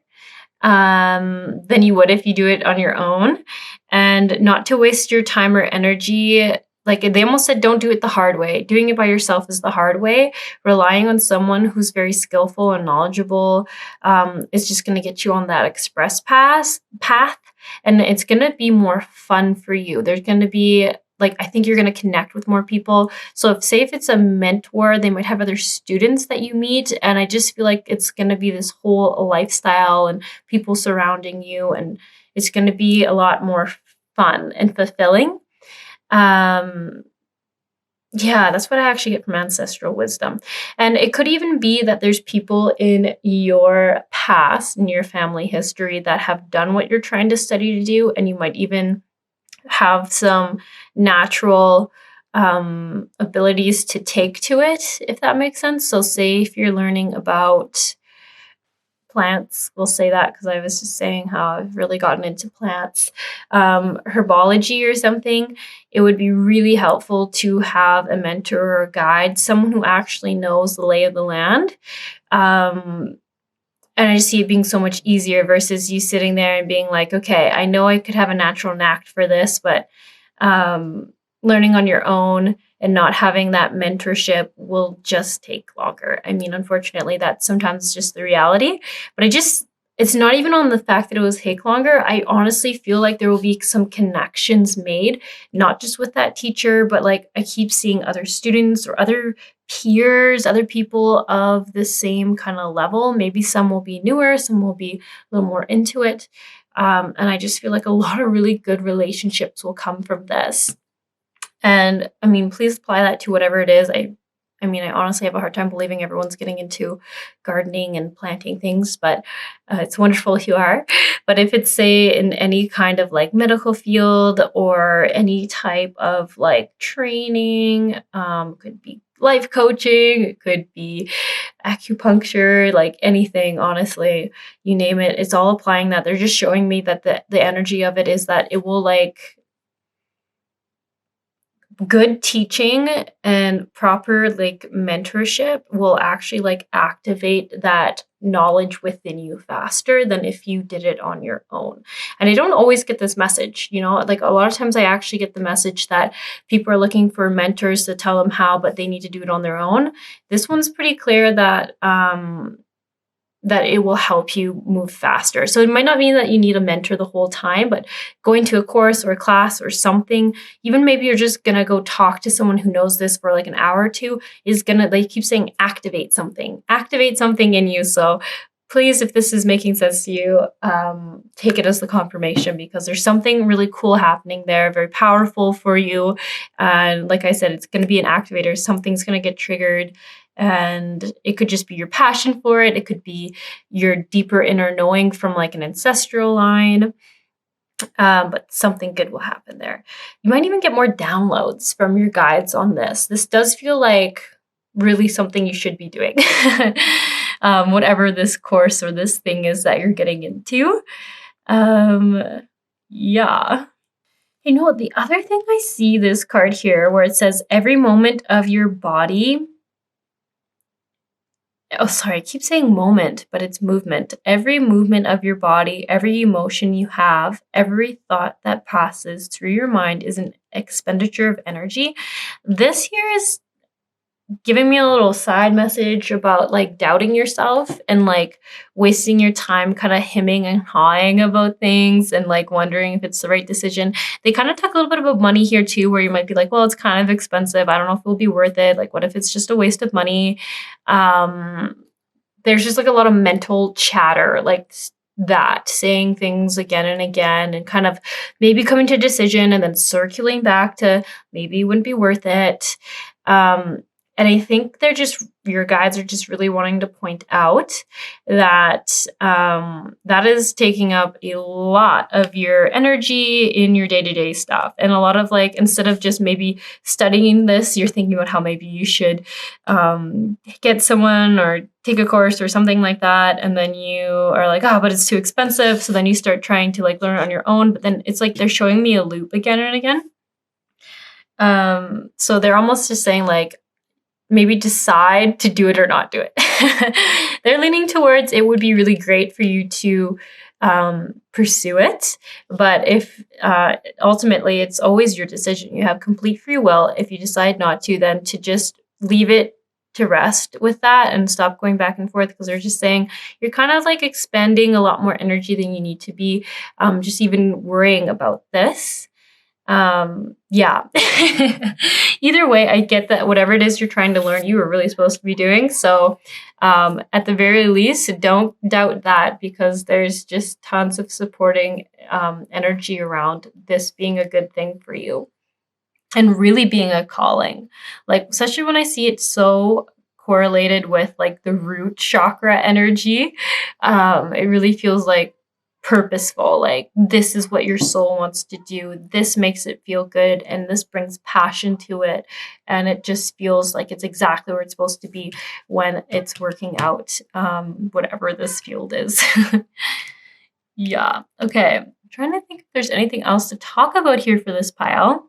than you would if you do it on your own, and not to waste your time or energy. Like they almost said, don't do it the hard way. Doing it by yourself is the hard way. Relying on someone who's very skillful and knowledgeable is just going to get you on that express path, and it's going to be more fun for you. There's going to be I think you're going to connect with more people. So if it's a mentor, they might have other students that you meet. And I just feel like it's going to be this whole lifestyle and people surrounding you. And it's going to be a lot more fun and fulfilling. That's what I actually get from ancestral wisdom. And it could even be that there's people in your past, in your family history, that have done what you're trying to study to do. And you might even have some natural abilities to take to it, if that makes sense. So say if you're learning about plants, we'll say that because I was just saying how I've really gotten into plants, herbology or something, it would be really helpful to have a mentor or a guide, someone who actually knows the lay of the land. And I just see it being so much easier versus you sitting there and being like, okay, I know I could have a natural knack for this, but learning on your own and not having that mentorship will just take longer. I mean, unfortunately, that's sometimes just the reality. But it's not even on the fact that it will take longer. I honestly feel like there will be some connections made, not just with that teacher, but I keep seeing other students or other peers, other people of the same kind of level. Maybe some will be newer, some will be a little more into it. And I just feel like a lot of really good relationships will come from this. And I mean, please apply that to whatever it is. I honestly have a hard time believing everyone's getting into gardening and planting things, but it's wonderful if you are. But if it's, say, in any kind of medical field or any type of training, could be life coaching, it could be acupuncture, anything, honestly, you name it, it's all applying that. They're just showing me that the energy of it is that it will good teaching and proper mentorship will actually activate that knowledge within you faster than if you did it on your own. And I don't always get this message, a lot of times I actually get the message that people are looking for mentors to tell them how, but they need to do it on their own. This one's pretty clear that that it will help you move faster. So it might not mean that you need a mentor the whole time, but going to a course or a class or something, even maybe you're just going to go talk to someone who knows this for an hour or two, is going to, they keep saying, activate something in you. So please, if this is making sense to you, take it as the confirmation, because there's something really cool happening there, very powerful for you. And like I said, it's going to be an activator. Something's going to get triggered. And it could just be your passion for it. It could be your deeper inner knowing from an ancestral line. But something good will happen there. You might even get more downloads from your guides on this. This does feel like really something you should be doing. Whatever this course or this thing is that you're getting into. Yeah. You know what? The other thing I see this card here where it says every moment of your body. Oh, sorry, I keep saying moment, but it's movement. Every movement of your body, every emotion you have, every thought that passes through your mind is an expenditure of energy. This here is giving me a little side message about like doubting yourself and like wasting your time kind of hemming and hawing about things and like wondering if it's the right decision. They kind of talk a little bit about money here too, where you might be like, well, it's kind of expensive. I don't know if it'll be worth it. Like, what if it's just a waste of money? There's just like a lot of mental chatter, like that, saying things again and again and kind of maybe coming to a decision and then circling back to maybe it wouldn't be worth it. And I think your guides are just really wanting to point out that that is taking up a lot of your energy in your day-to-day stuff. And a lot of like, instead of just maybe studying this, you're thinking about how maybe you should get someone or take a course or something like that. And then you are like, oh, but it's too expensive. So then you start trying to like learn it on your own. But then it's like they're showing me a loop again and again. So they're almost just saying like, maybe decide to do it or not do it. They're leaning towards it would be really great for you to pursue it. But if ultimately it's always your decision, you have complete free will. If you decide not to, then to just leave it to rest with that and stop going back and forth, because they're just saying you're kind of like expending a lot more energy than you need to be, just even worrying about this. Yeah. Either way, I get that whatever it is you're trying to learn, you were really supposed to be doing. So, at the very least, don't doubt that, because there's just tons of supporting, energy around this being a good thing for you and really being a calling. Like, especially when I see it so correlated with like the root chakra energy, it really feels like purposeful. Like, this is what your soul wants to do. This makes it feel good, and this brings passion to it. And it just feels like it's exactly where it's supposed to be when it's working out, whatever this field is. Yeah. Okay. I'm trying to think if there's anything else to talk about here for this pile.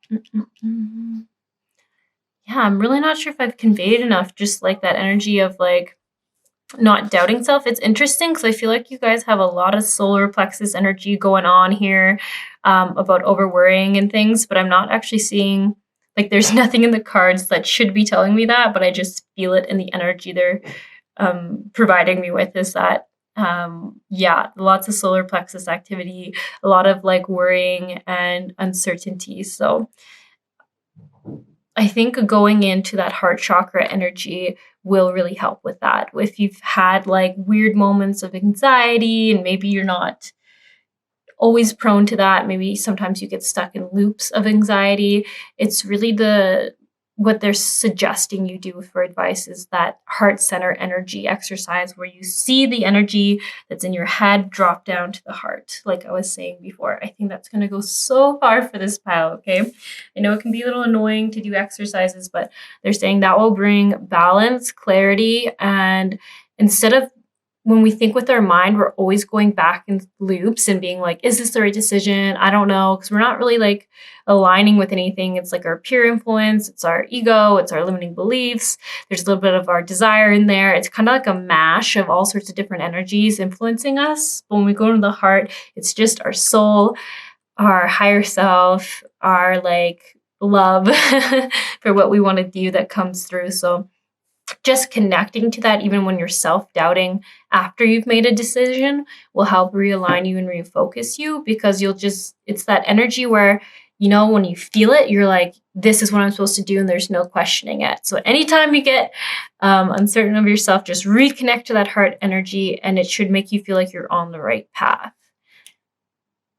Yeah, I'm really not sure if I've conveyed enough, just like that energy of like not doubting self. It's interesting because I feel like you guys have a lot of solar plexus energy going on here, about over worrying and things, but I'm not actually seeing, like, there's nothing in the cards that should be telling me that, but I just feel it in the energy they're providing me with, is that yeah, lots of solar plexus activity, a lot of like worrying and uncertainty. So I think going into that heart chakra energy will really help with that. If you've had like weird moments of anxiety and maybe you're not always prone to that, maybe sometimes you get stuck in loops of anxiety, it's really what they're suggesting you do for advice is that heart center energy exercise, where you see the energy that's in your head drop down to the heart. Like I was saying before, I think that's going to go so far for this pile. Okay. I know it can be a little annoying to do exercises, but they're saying that will bring balance, clarity, and instead of, when we think with our mind, we're always going back in loops and being like, is this the right decision? I don't know. Because we're not really like aligning with anything. It's like our peer influence. It's our ego. It's our limiting beliefs. There's a little bit of our desire in there. It's kind of like a mash of all sorts of different energies influencing us. But when we go into the heart, it's just our soul, our higher self, our like love for what we want to do that comes through. So just connecting to that, even when you're self-doubting after you've made a decision, will help realign you and refocus you, because it's that energy where, you know, when you feel it, you're like, this is what I'm supposed to do, and there's no questioning it. So anytime you get uncertain of yourself, just reconnect to that heart energy, and it should make you feel like you're on the right path.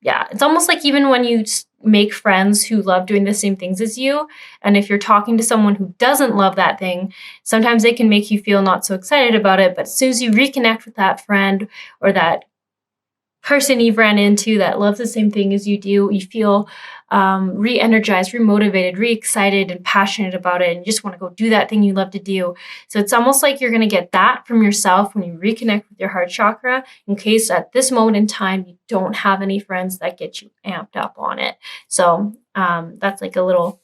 Yeah, it's almost like even when you make friends who love doing the same things as you, and if you're talking to someone who doesn't love that thing, sometimes they can make you feel not so excited about it. But as soon as you reconnect with that friend or that person you've ran into that loves the same thing as you do, you feel re-energized, re-motivated, re-excited and passionate about it, and you just want to go do that thing you love to do. So it's almost like you're going to get that from yourself when you reconnect with your heart chakra, in case at this moment in time you don't have any friends that get you amped up on it. So that's like a little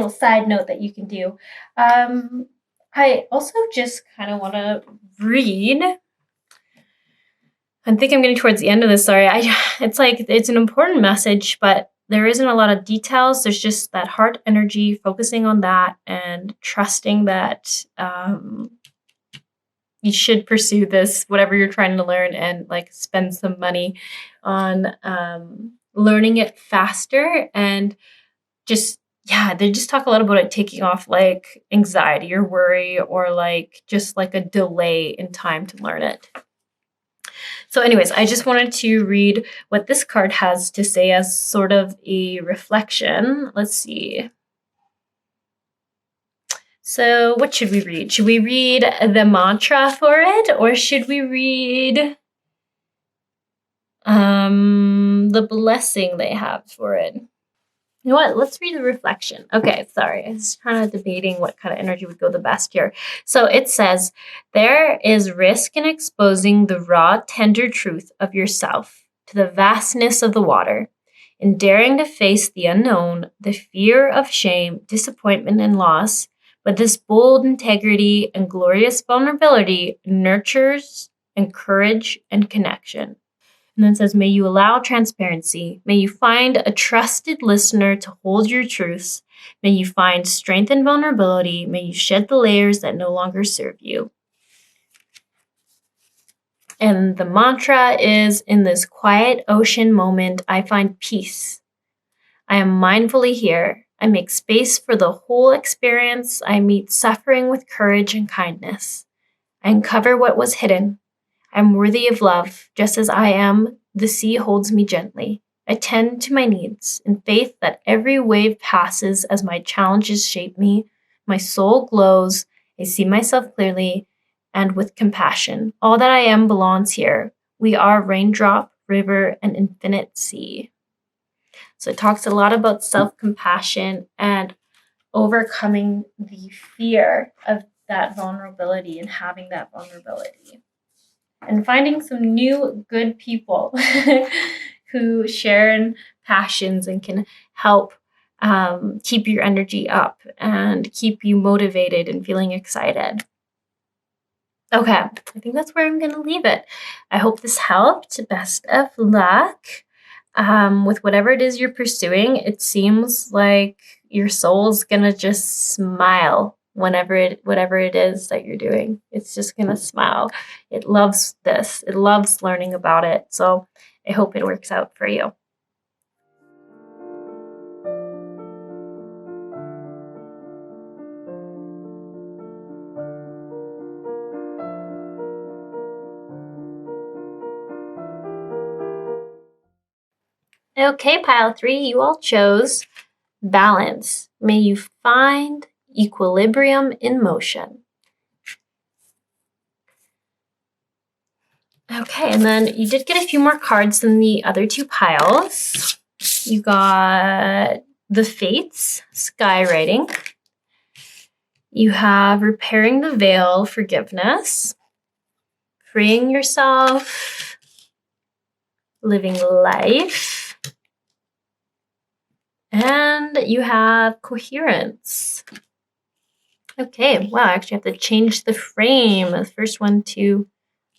side note that you can do. I also just kind of want to read. I think I'm getting towards the end of this. Sorry. It's like, it's an important message, but there isn't a lot of details. There's just that heart energy, focusing on that and trusting that you should pursue this, whatever you're trying to learn, and like spend some money on learning it faster. And just, yeah, they just talk a lot about it taking off like anxiety or worry, or like just like a delay in time to learn it. So anyways, I just wanted to read what this card has to say as sort of a reflection. Let's see. So what should we read? Should we read the mantra for it, or should we read the blessing they have for it? You know what? Let's read the reflection. Okay, sorry. I was kind of debating what kind of energy would go the best here. So it says, there is risk in exposing the raw, tender truth of yourself to the vastness of the water. In daring to face the unknown, the fear of shame, disappointment, and loss, but this bold integrity and glorious vulnerability nurtures encourage and connection. And then it says, may you allow transparency. May you find a trusted listener to hold your truths. May you find strength in vulnerability. May you shed the layers that no longer serve you. And the mantra is, in this quiet ocean moment, I find peace. I am mindfully here. I make space for the whole experience. I meet suffering with courage and kindness. I uncover what was hidden. I am worthy of love, just as I am. The sea holds me gently. I tend to my needs in faith that every wave passes as my challenges shape me. My soul glows. I see myself clearly and with compassion. All that I am belongs here. We are raindrop, river, and infinite sea. So it talks a lot about self-compassion and overcoming the fear of that vulnerability and having that vulnerability. And finding some new good people who share passions and can help keep your energy up and keep you motivated and feeling excited. Okay, I think that's where I'm going to leave it. I hope this helped. Best of luck with whatever it is you're pursuing. It seems like your soul's going to just smile whatever it is that you're doing. It's just going to smile. It loves this. It loves learning about it. So I hope it works out for you. Okay, pile 3, you all chose balance. May you find equilibrium in motion. Okay, and then you did get a few more cards than the other 2 piles. You got the Fates, Skywriting. You have Repairing the Veil, Forgiveness. Freeing Yourself, Living Life. And you have Coherence. Okay, wow, I actually have to change the frame. The first one to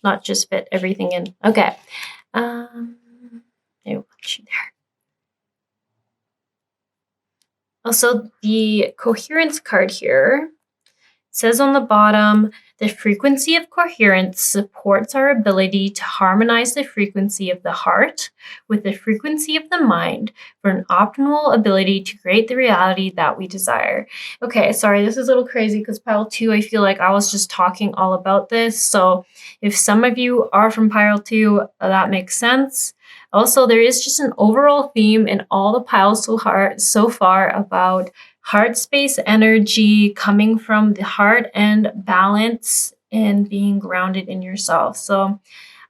not just fit everything in. Okay. There. Also, the Coherence card here says on the bottom, the frequency of coherence supports our ability to harmonize the frequency of the heart with the frequency of the mind for an optimal ability to create the reality that we desire. Okay, sorry, this is a little crazy because pile 2, I feel like I was just talking all about this. So if some of you are from pile 2, that makes sense. Also, there is just an overall theme in all the piles so far about heart space energy coming from the heart and balance and being grounded in yourself. So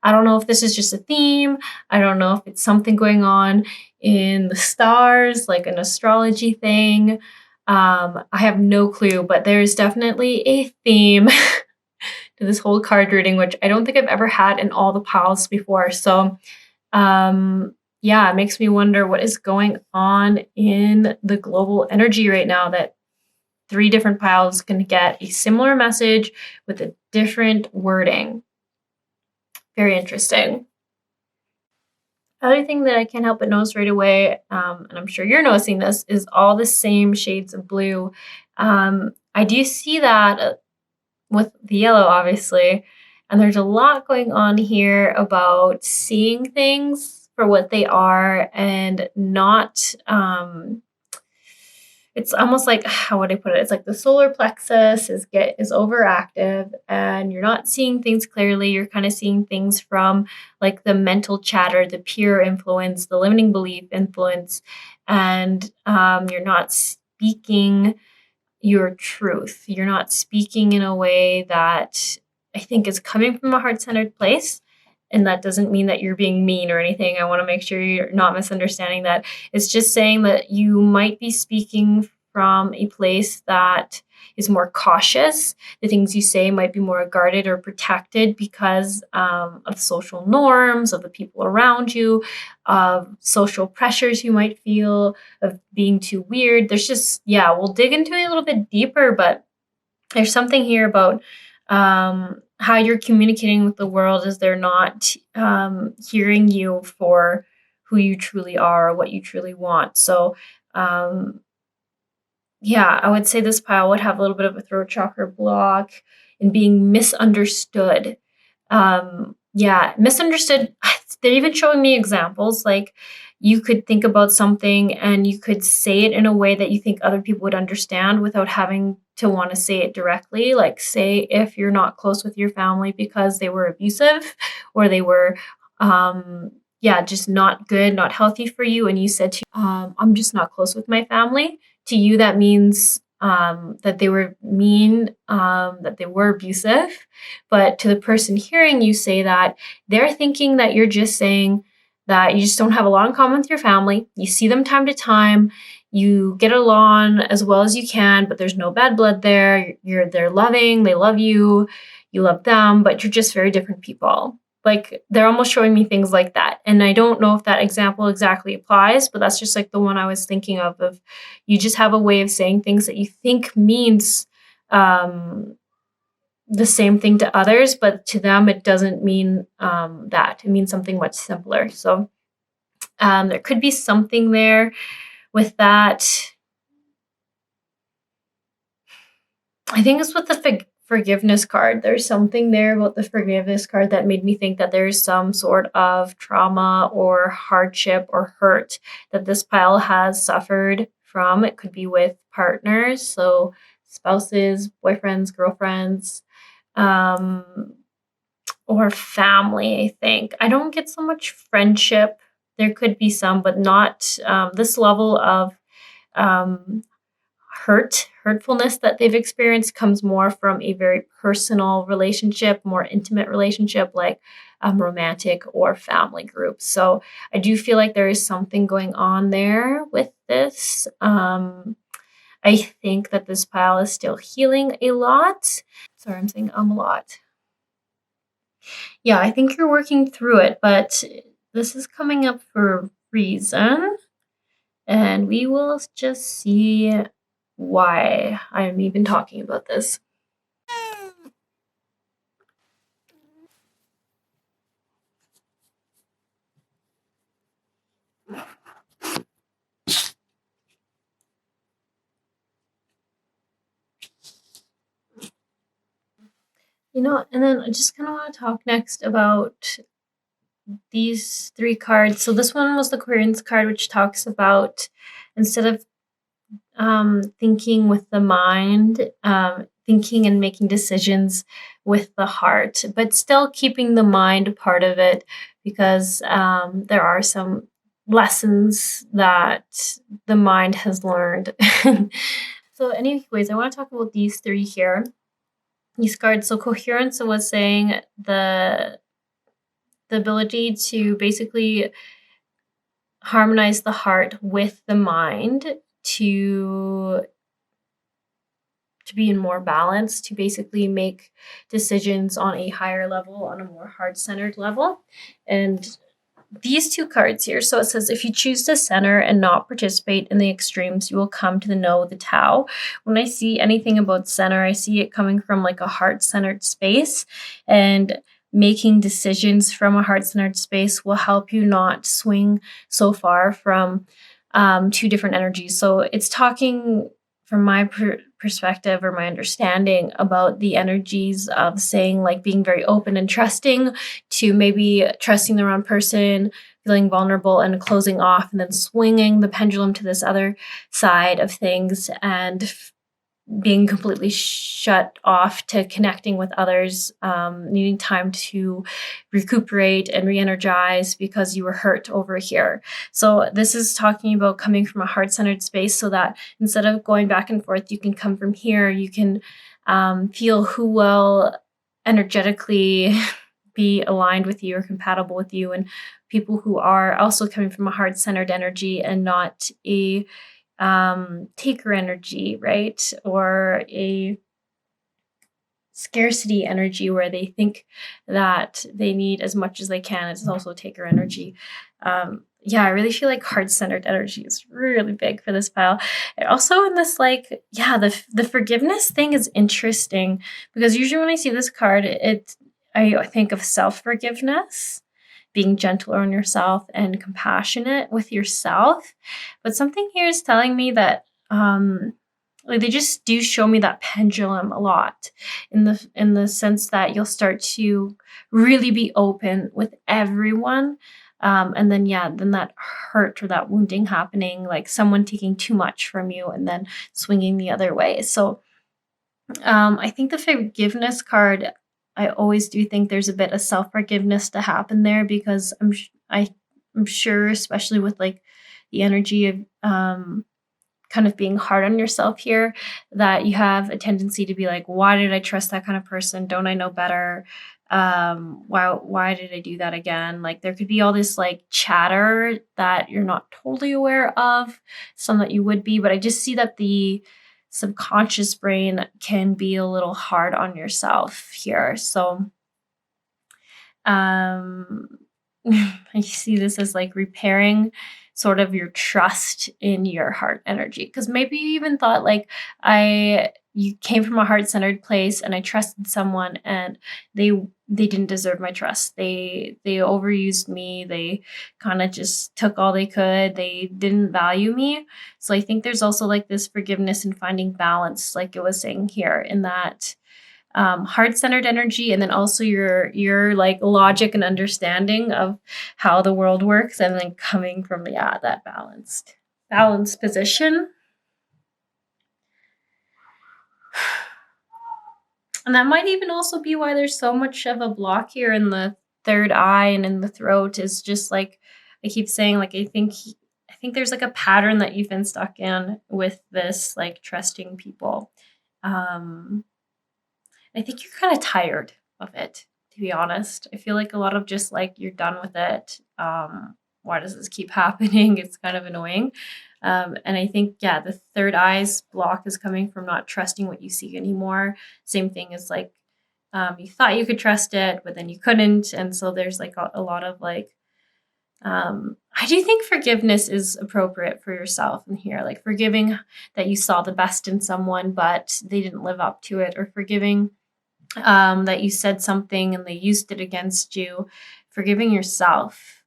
I don't know if this is just a theme. I don't know if it's something going on in the stars, like an astrology thing. I have no clue, but there's definitely a theme to this whole card reading, which I don't think I've ever had in all the piles before. So yeah, it makes me wonder what is going on in the global energy right now that 3 different piles can get a similar message with a different wording. Very interesting. Other thing that I can't help but notice right away, and I'm sure you're noticing this, is all the same shades of blue. I do see that with the yellow, obviously, and there's a lot going on here about seeing things for what they are and not. It's almost like, how would I put it? It's like the solar plexus is overactive, and you're not seeing things clearly. You're kind of seeing things from like the mental chatter, the peer influence, the limiting belief influence, and you're not speaking your truth. You're not speaking in a way that I think is coming from a heart-centered place. And that doesn't mean that you're being mean or anything. I want to make sure you're not misunderstanding that. It's just saying that you might be speaking from a place that is more cautious. The things you say might be more guarded or protected because of social norms, of the people around you, of social pressures you might feel, of being too weird. There's just, yeah, we'll dig into it a little bit deeper, but there's something here about how you're communicating with the world as they're not hearing you for who you truly are or what you truly want. So, yeah, I would say this pile would have a little bit of a throat chakra block and being misunderstood. Yeah, misunderstood. They're even showing me examples. Like you could think about something and you could say it in a way that you think other people would understand without having to want to say it directly. Like, say, if you're not close with your family because they were abusive or they were, yeah, just not good, not healthy for you, and you said to, I'm just not close with my family. To you, that means that they were mean, that they were abusive. But to the person hearing you say that, they're thinking that you're just saying that you just don't have a lot in common with your family. You see them time to time. You get along as well as you can, but there's no bad blood there. They're loving, they love you, you love them, but you're just very different people. Like they're almost showing me things like that. And I don't know if that example exactly applies, but that's just like the one I was thinking of you just have a way of saying things that you think means the same thing to others, but to them it doesn't mean that. It means something much simpler. So there could be something there with that. I think it's with the forgiveness card. There's something there about the forgiveness card that made me think that there's some sort of trauma or hardship or hurt that this pile has suffered from. It could be with partners, so spouses, boyfriends, girlfriends, or family, I think. I don't get so much friendship. There could be some, but not this level of um, hurtfulness that they've experienced comes more from a very personal relationship, more intimate relationship, like romantic or family group. So I do feel like there is something going on there with this. I think that this pile is still healing a lot. Sorry, I'm saying a lot. Yeah, I think you're working through it, but this is coming up for a reason. And we will just see why I'm even talking about this. And then I just kind of want to talk next about these three cards. So this one was the Queerance card, which talks about instead of thinking with the mind, thinking and making decisions with the heart, but still keeping the mind part of it because there are some lessons that the mind has learned. So, anyways, I want to talk about these three here. These cards. So, coherence was saying the ability to basically harmonize the heart with the mind to be in more balance, to basically make decisions on a higher level, on a more heart-centered level. And these two cards here, so it says, if you choose to center and not participate in the extremes, you will come to know the Tao. When I see anything about center, I see it coming from like a heart-centered space. And making decisions from a heart-centered space will help you not swing so far from two different energies. So it's talking from my perspective or my understanding about the energies of saying like being very open and trusting to maybe trusting the wrong person, feeling vulnerable and closing off, and then swinging the pendulum to this other side of things and being completely shut off to connecting with others, needing time to recuperate and re-energize because you were hurt over here. So this is talking about coming from a heart-centered space so that instead of going back and forth, you can come from here. You can feel who will energetically be aligned with you or compatible with you, and people who are also coming from a heart-centered energy and not a taker energy, right? Or a scarcity energy where they think that they need as much as they can. It's also taker energy. Yeah, I really feel like heart-centered energy is really big for this pile. And also in this, like, yeah, the forgiveness thing is interesting because usually when I see this card, I think of self-forgiveness, being gentle on yourself and compassionate with yourself. But something here is telling me that like they just do show me that pendulum a lot in the sense that you'll start to really be open with everyone. And then then that hurt or that wounding happening, like someone taking too much from you and then swinging the other way. So I think the forgiveness card, I always do think there's a bit of self-forgiveness to happen there because I'm sure, especially with like the energy of kind of being hard on yourself here, that you have a tendency to be like, why did I trust that kind of person? Don't I know better? Why did I do that again? Like there could be all this like chatter that you're not totally aware of, some that you would be, but I just see that the subconscious brain can be a little hard on yourself here. So I see this as like repairing sort of your trust in your heart energy, because maybe you even thought like you came from a heart-centered place and I trusted someone and they didn't deserve my trust. They overused me. They kind of just took all they could. They didn't value me. So I think there's also like this forgiveness and finding balance, like it was saying here, in that heart-centered energy, and then also your like logic and understanding of how the world works, and then coming from that balanced position. And that might even also be why there's so much of a block here in the third eye and in the throat, is just like I keep saying, like I think there's like a pattern that you've been stuck in with this, like trusting people. I think you're kind of tired of it, to be honest. I feel like a lot of just like you're done with it. Why does this keep happening? It's kind of annoying. And I think, the third eye's block is coming from not trusting what you see anymore. Same thing as like you thought you could trust it, but then you couldn't. And so there's like a lot of like, I do think forgiveness is appropriate for yourself in here, like forgiving that you saw the best in someone, but they didn't live up to it, or forgiving that you said something and they used it against you, forgiving yourself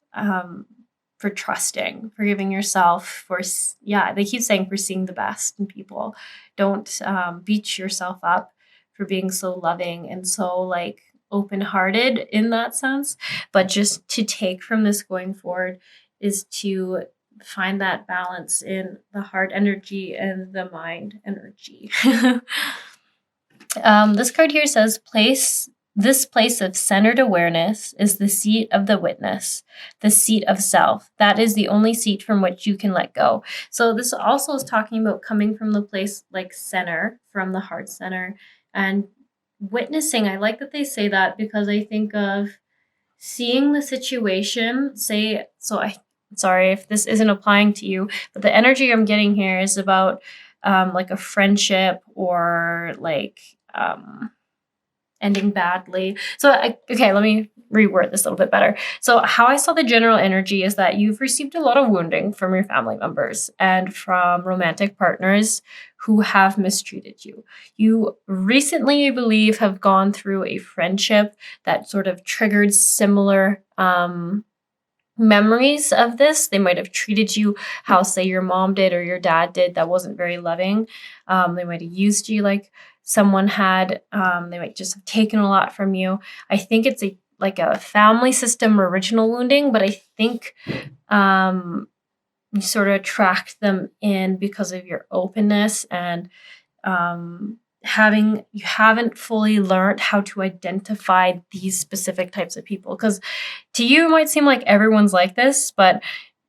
for trusting, forgiving yourself for, they keep saying for seeing the best in people. Don't beat yourself up for being so loving and so like open-hearted in that sense, but just to take from this going forward is to find that balance in the heart energy and the mind energy. This card here says, this place of centered awareness is the seat of the witness, the seat of self. That is the only seat from which you can let go. So this also is talking about coming from the place like center, from the heart center, and witnessing. I like that they say that because I think of seeing the situation, sorry if this isn't applying to you, but the energy I'm getting here is about like a friendship or like ending badly. So, okay, let me reword this a little bit better. So how I saw the general energy is that you've received a lot of wounding from your family members and from romantic partners who have mistreated you. You recently, I believe, have gone through a friendship that sort of triggered similar memories of this. They might have treated you how, say, your mom did or your dad did that wasn't very loving. They might have used you like someone had. They might just have taken a lot from you. I think it's like a family system original wounding, but I think you sort of attract them in because of your openness and you haven't fully learned how to identify these specific types of people, because to you it might seem like everyone's like this, but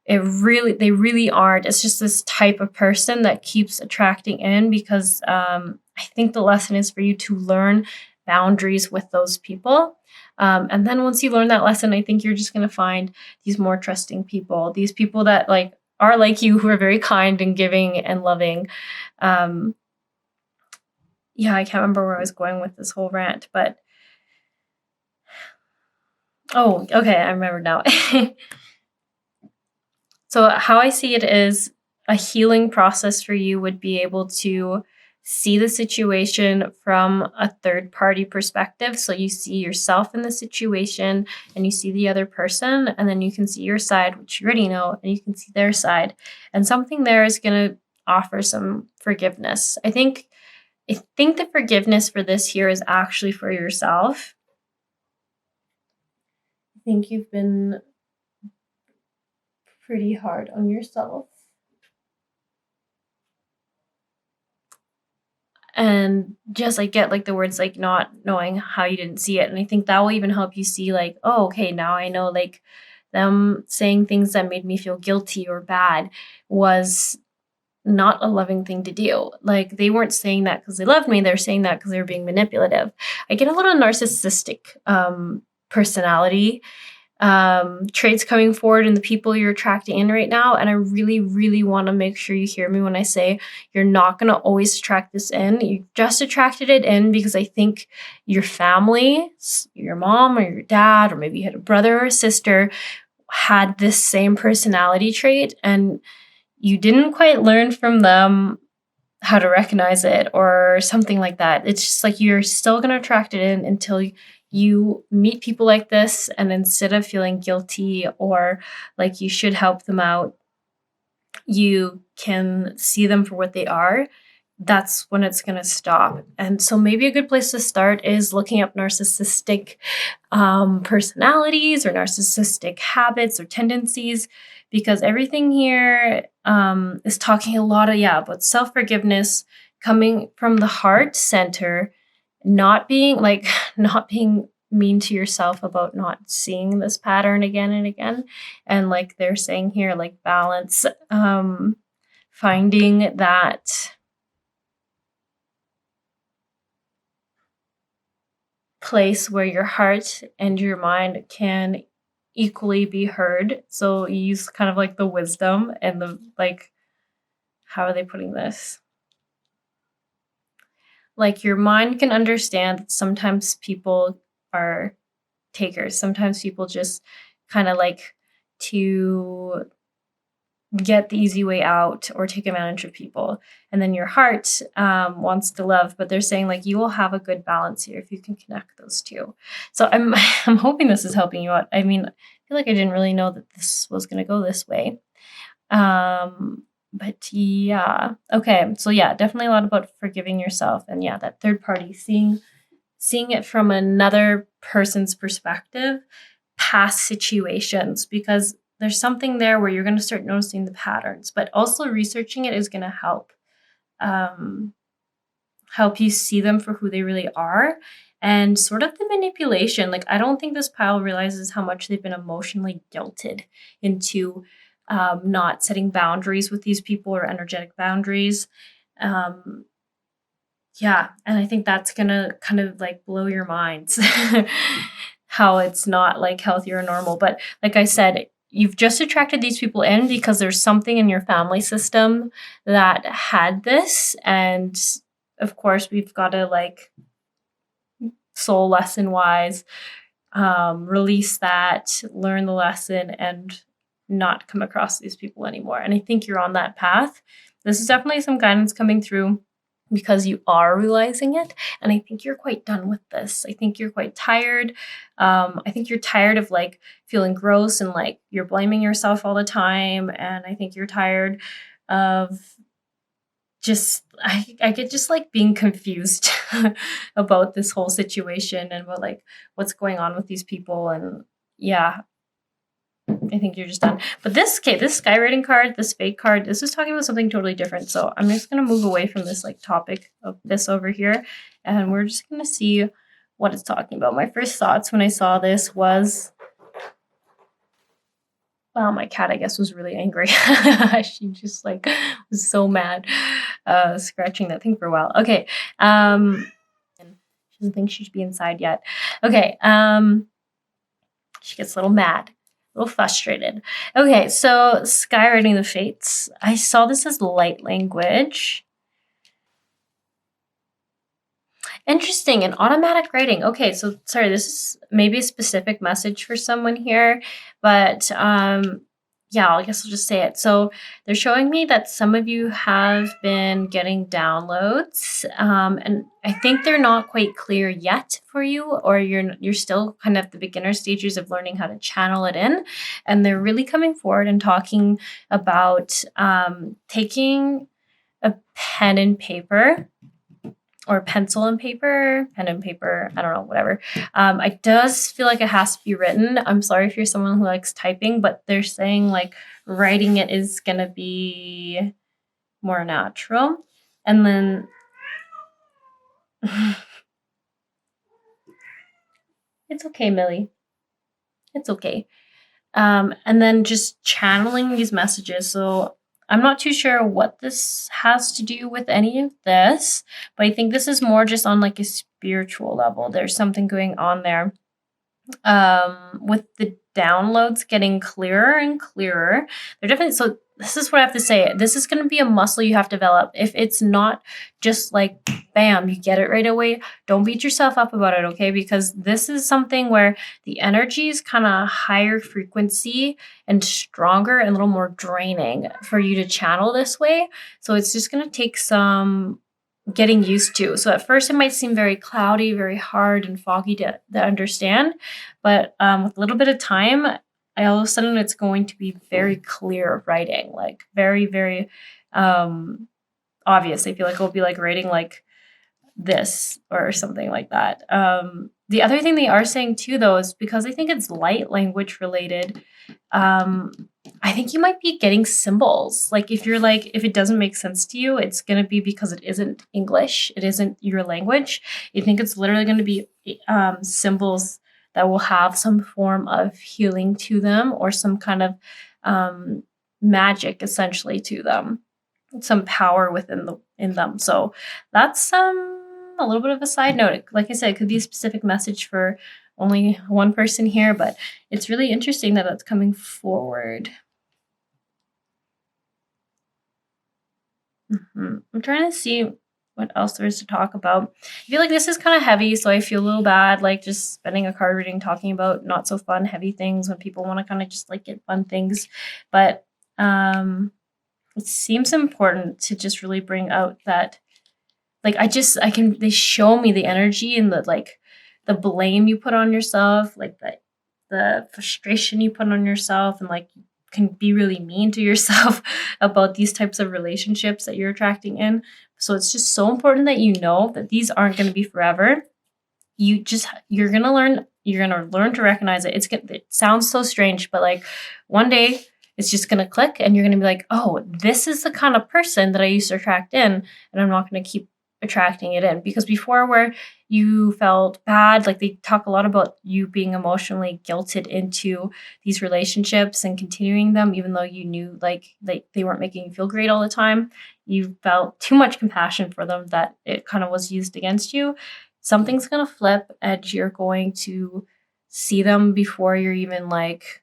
they really aren't. It's just this type of person that keeps attracting in, because I think the lesson is for you to learn boundaries with those people. And then once you learn that lesson, I think you're just going to find these more trusting people, these people that like are like you, who are very kind and giving and loving. Yeah, I can't remember where I was going with this whole rant, but oh, okay, I remember now. So how I see it is a healing process for you would be able to see the situation from a third party perspective. So you see yourself in the situation and you see the other person, and then you can see your side, which you already know, and you can see their side. And something there is going to offer some forgiveness. I think the forgiveness for this here is actually for yourself. I think you've been pretty hard on yourself. And just like get like the words like not knowing how you didn't see it. And I think that will even help you see like, oh, okay, now I know like them saying things that made me feel guilty or bad was not a loving thing to do. Like they weren't saying that because they loved me. They're saying that because they were being manipulative. I get a little narcissistic personality traits coming forward in the people you're attracting in right now. And I really, really want to make sure you hear me when I say you're not going to always attract this in. You just attracted it in because I think your family, your mom or your dad, or maybe you had a brother or a sister, had this same personality trait, and you didn't quite learn from them how to recognize it or something like that. It's just like you're still going to attract it in until you meet people like this, and instead of feeling guilty or like you should help them out, you can see them for what they are. That's when it's going to stop. And so maybe a good place to start is looking up narcissistic personalities or narcissistic habits or tendencies, because everything here is talking a lot of, about self-forgiveness, coming from the heart center, not being mean to yourself about not seeing this pattern again and again. And like they're saying here, like balance, finding that place where your heart and your mind can equally be heard. So you use kind of like the wisdom and the like, how are they putting this? Like your mind can understand that sometimes people are takers. Sometimes people just kind of like to get the easy way out or take advantage of people. And then your heart wants to love, but they're saying like you will have a good balance here if you can connect those two. So I'm hoping this is helping you out. I mean, I feel like I didn't really know that this was going to go this way. But yeah, okay. So yeah, definitely a lot about forgiving yourself, and yeah, that third party, seeing it from another person's perspective, past situations, because there's something there where you're going to start noticing the patterns, but also researching it is going to help you see them for who they really are, and sort of the manipulation. Like, I don't think this pile realizes how much they've been emotionally guilted into not setting boundaries with these people, or energetic boundaries. Yeah, and I think that's gonna kind of like blow your minds how it's not like healthy or normal. But like I said, you've just attracted these people in because there's something in your family system that had this, and of course we've got to like soul lesson wise, release that, learn the lesson, and not come across these people anymore. And I think you're on that path. This is definitely some guidance coming through because you are realizing it. And I think you're quite done with this. I think you're quite tired. I think you're tired of like feeling gross and like you're blaming yourself all the time. And I think you're tired of just, I get just like being confused about this whole situation and about like what's going on with these people. And yeah, I think you're just done. But this skywriting card, this fake card, this is talking about something totally different. So I'm just going to move away from this like topic of this over here. And we're just going to see what it's talking about. My first thoughts when I saw this was, well, my cat, I guess, was really angry. She just like was so mad, scratching that thing for a while. Okay. She doesn't think she should be inside yet. Okay. She gets a little mad, a little frustrated. Okay, so skywriting the fates. I saw this as light language. Interesting, and automatic writing. Okay, so sorry, this is maybe a specific message for someone here, but yeah, I guess I'll just say it. So they're showing me that some of you have been getting downloads, and I think they're not quite clear yet for you, or you're still kind of the beginner stages of learning how to channel it in, and they're really coming forward and talking about taking a pen and paper or pencil and paper, pen and paper, I don't know, whatever. It does feel like it has to be written. I'm sorry if you're someone who likes typing, but they're saying like writing it is going to be more natural. And then it's okay, Millie. It's okay. And then just channeling these messages. So I'm not too sure what this has to do with any of this, but I think this is more just on like a spiritual level. There's something going on there. With the downloads getting clearer and clearer. They're definitely, so this is what I have to say. This is going to be a muscle you have to develop. If it's not just like, bam, you get it right away, don't beat yourself up about it, okay? Because this is something where the energy is kind of higher frequency and stronger and a little more draining for you to channel this way. So it's just going to take some getting used to. So at first it might seem very cloudy, very hard and foggy to understand, but with a little bit of time, all of a sudden it's going to be very clear writing, like very, very obvious. I feel like it'll be like writing like this or something like that. The other thing they are saying too, though, is because I think it's light language related, I think you might be getting symbols. Like if it doesn't make sense to you, it's going to be because it isn't English. It isn't your language. You think it's literally going to be symbols that will have some form of healing to them or some kind of magic essentially to them, some power in them. So that's a little bit of a side note. Like I said, it could be a specific message for only one person here, but it's really interesting that that's coming forward. I'm trying to see what else there is to talk about. I feel like this is kind of heavy, so I feel a little bad, like just spending a card reading talking about not so fun, heavy things when people want to kind of just like get fun things. But it seems important to just really bring out that, like, they show me the energy and the blame you put on yourself, like the frustration you put on yourself, and like you can be really mean to yourself about these types of relationships that you're attracting in. So it's just so important that you know that these aren't going to be forever. You're going to learn to recognize it. It sounds so strange, but like one day it's just going to click and you're going to be like, oh, this is the kind of person that I used to attract in, and I'm not going to keep attracting it in. Because before, where you felt bad, like they talk a lot about you being emotionally guilted into these relationships and continuing them even though you knew like they weren't making you feel great all the time. You felt too much compassion for them that it kind of was used against you. Something's going to flip and you're going to see them before you're even like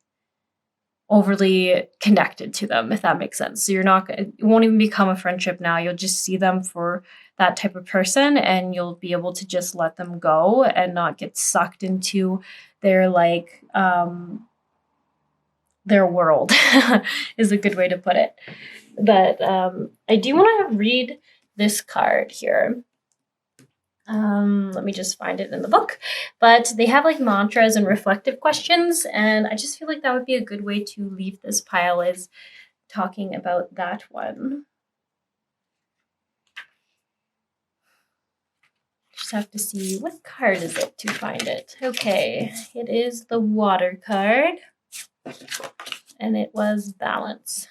overly connected to them, if that makes sense. So it won't even become a friendship now. You'll just see them for that type of person, and you'll be able to just let them go and not get sucked into their their world is a good way to put it. But I do want to read this card here. Let me just find it in the book. But they have like mantras and reflective questions, and I just feel like that would be a good way to leave this pile, is talking about that one. Just have to see what card is it to find it. Okay, it is the water card, and it was balance.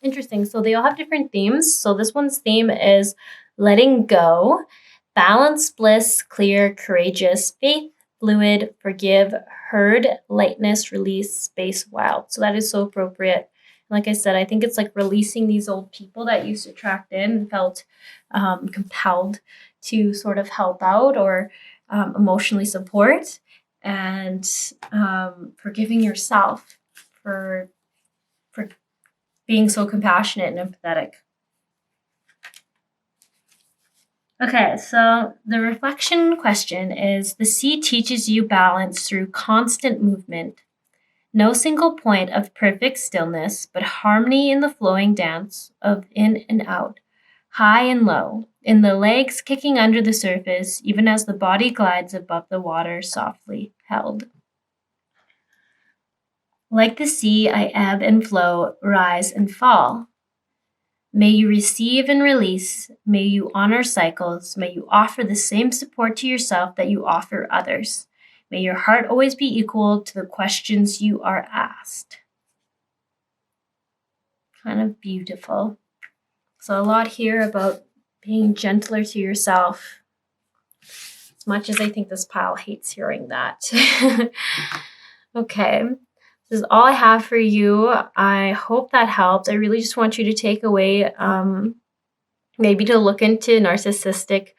Interesting. So they all have different themes. So this one's theme is letting go, balance, bliss, clear, courageous, faith, fluid, forgive, heard, lightness, release, space, wild. So that is so appropriate. Like I said, I think it's like releasing these old people that used to attract in and felt compelled to sort of help out or emotionally support, and forgiving yourself for being so compassionate and empathetic. Okay, so the reflection question is: the sea teaches you balance through constant movement. No single point of perfect stillness, but harmony in the flowing dance of in and out, high and low, in the legs kicking under the surface, even as the body glides above the water, softly held. Like the sea, I ebb and flow, rise and fall. May you receive and release. May you honor cycles. May you offer the same support to yourself that you offer others. May your heart always be equal to the questions you are asked. Kind of beautiful. So a lot here about being gentler to yourself. As much as I think this pile hates hearing that. Okay. This is all I have for you. I hope that helped. I really just want you to take away maybe to look into narcissistic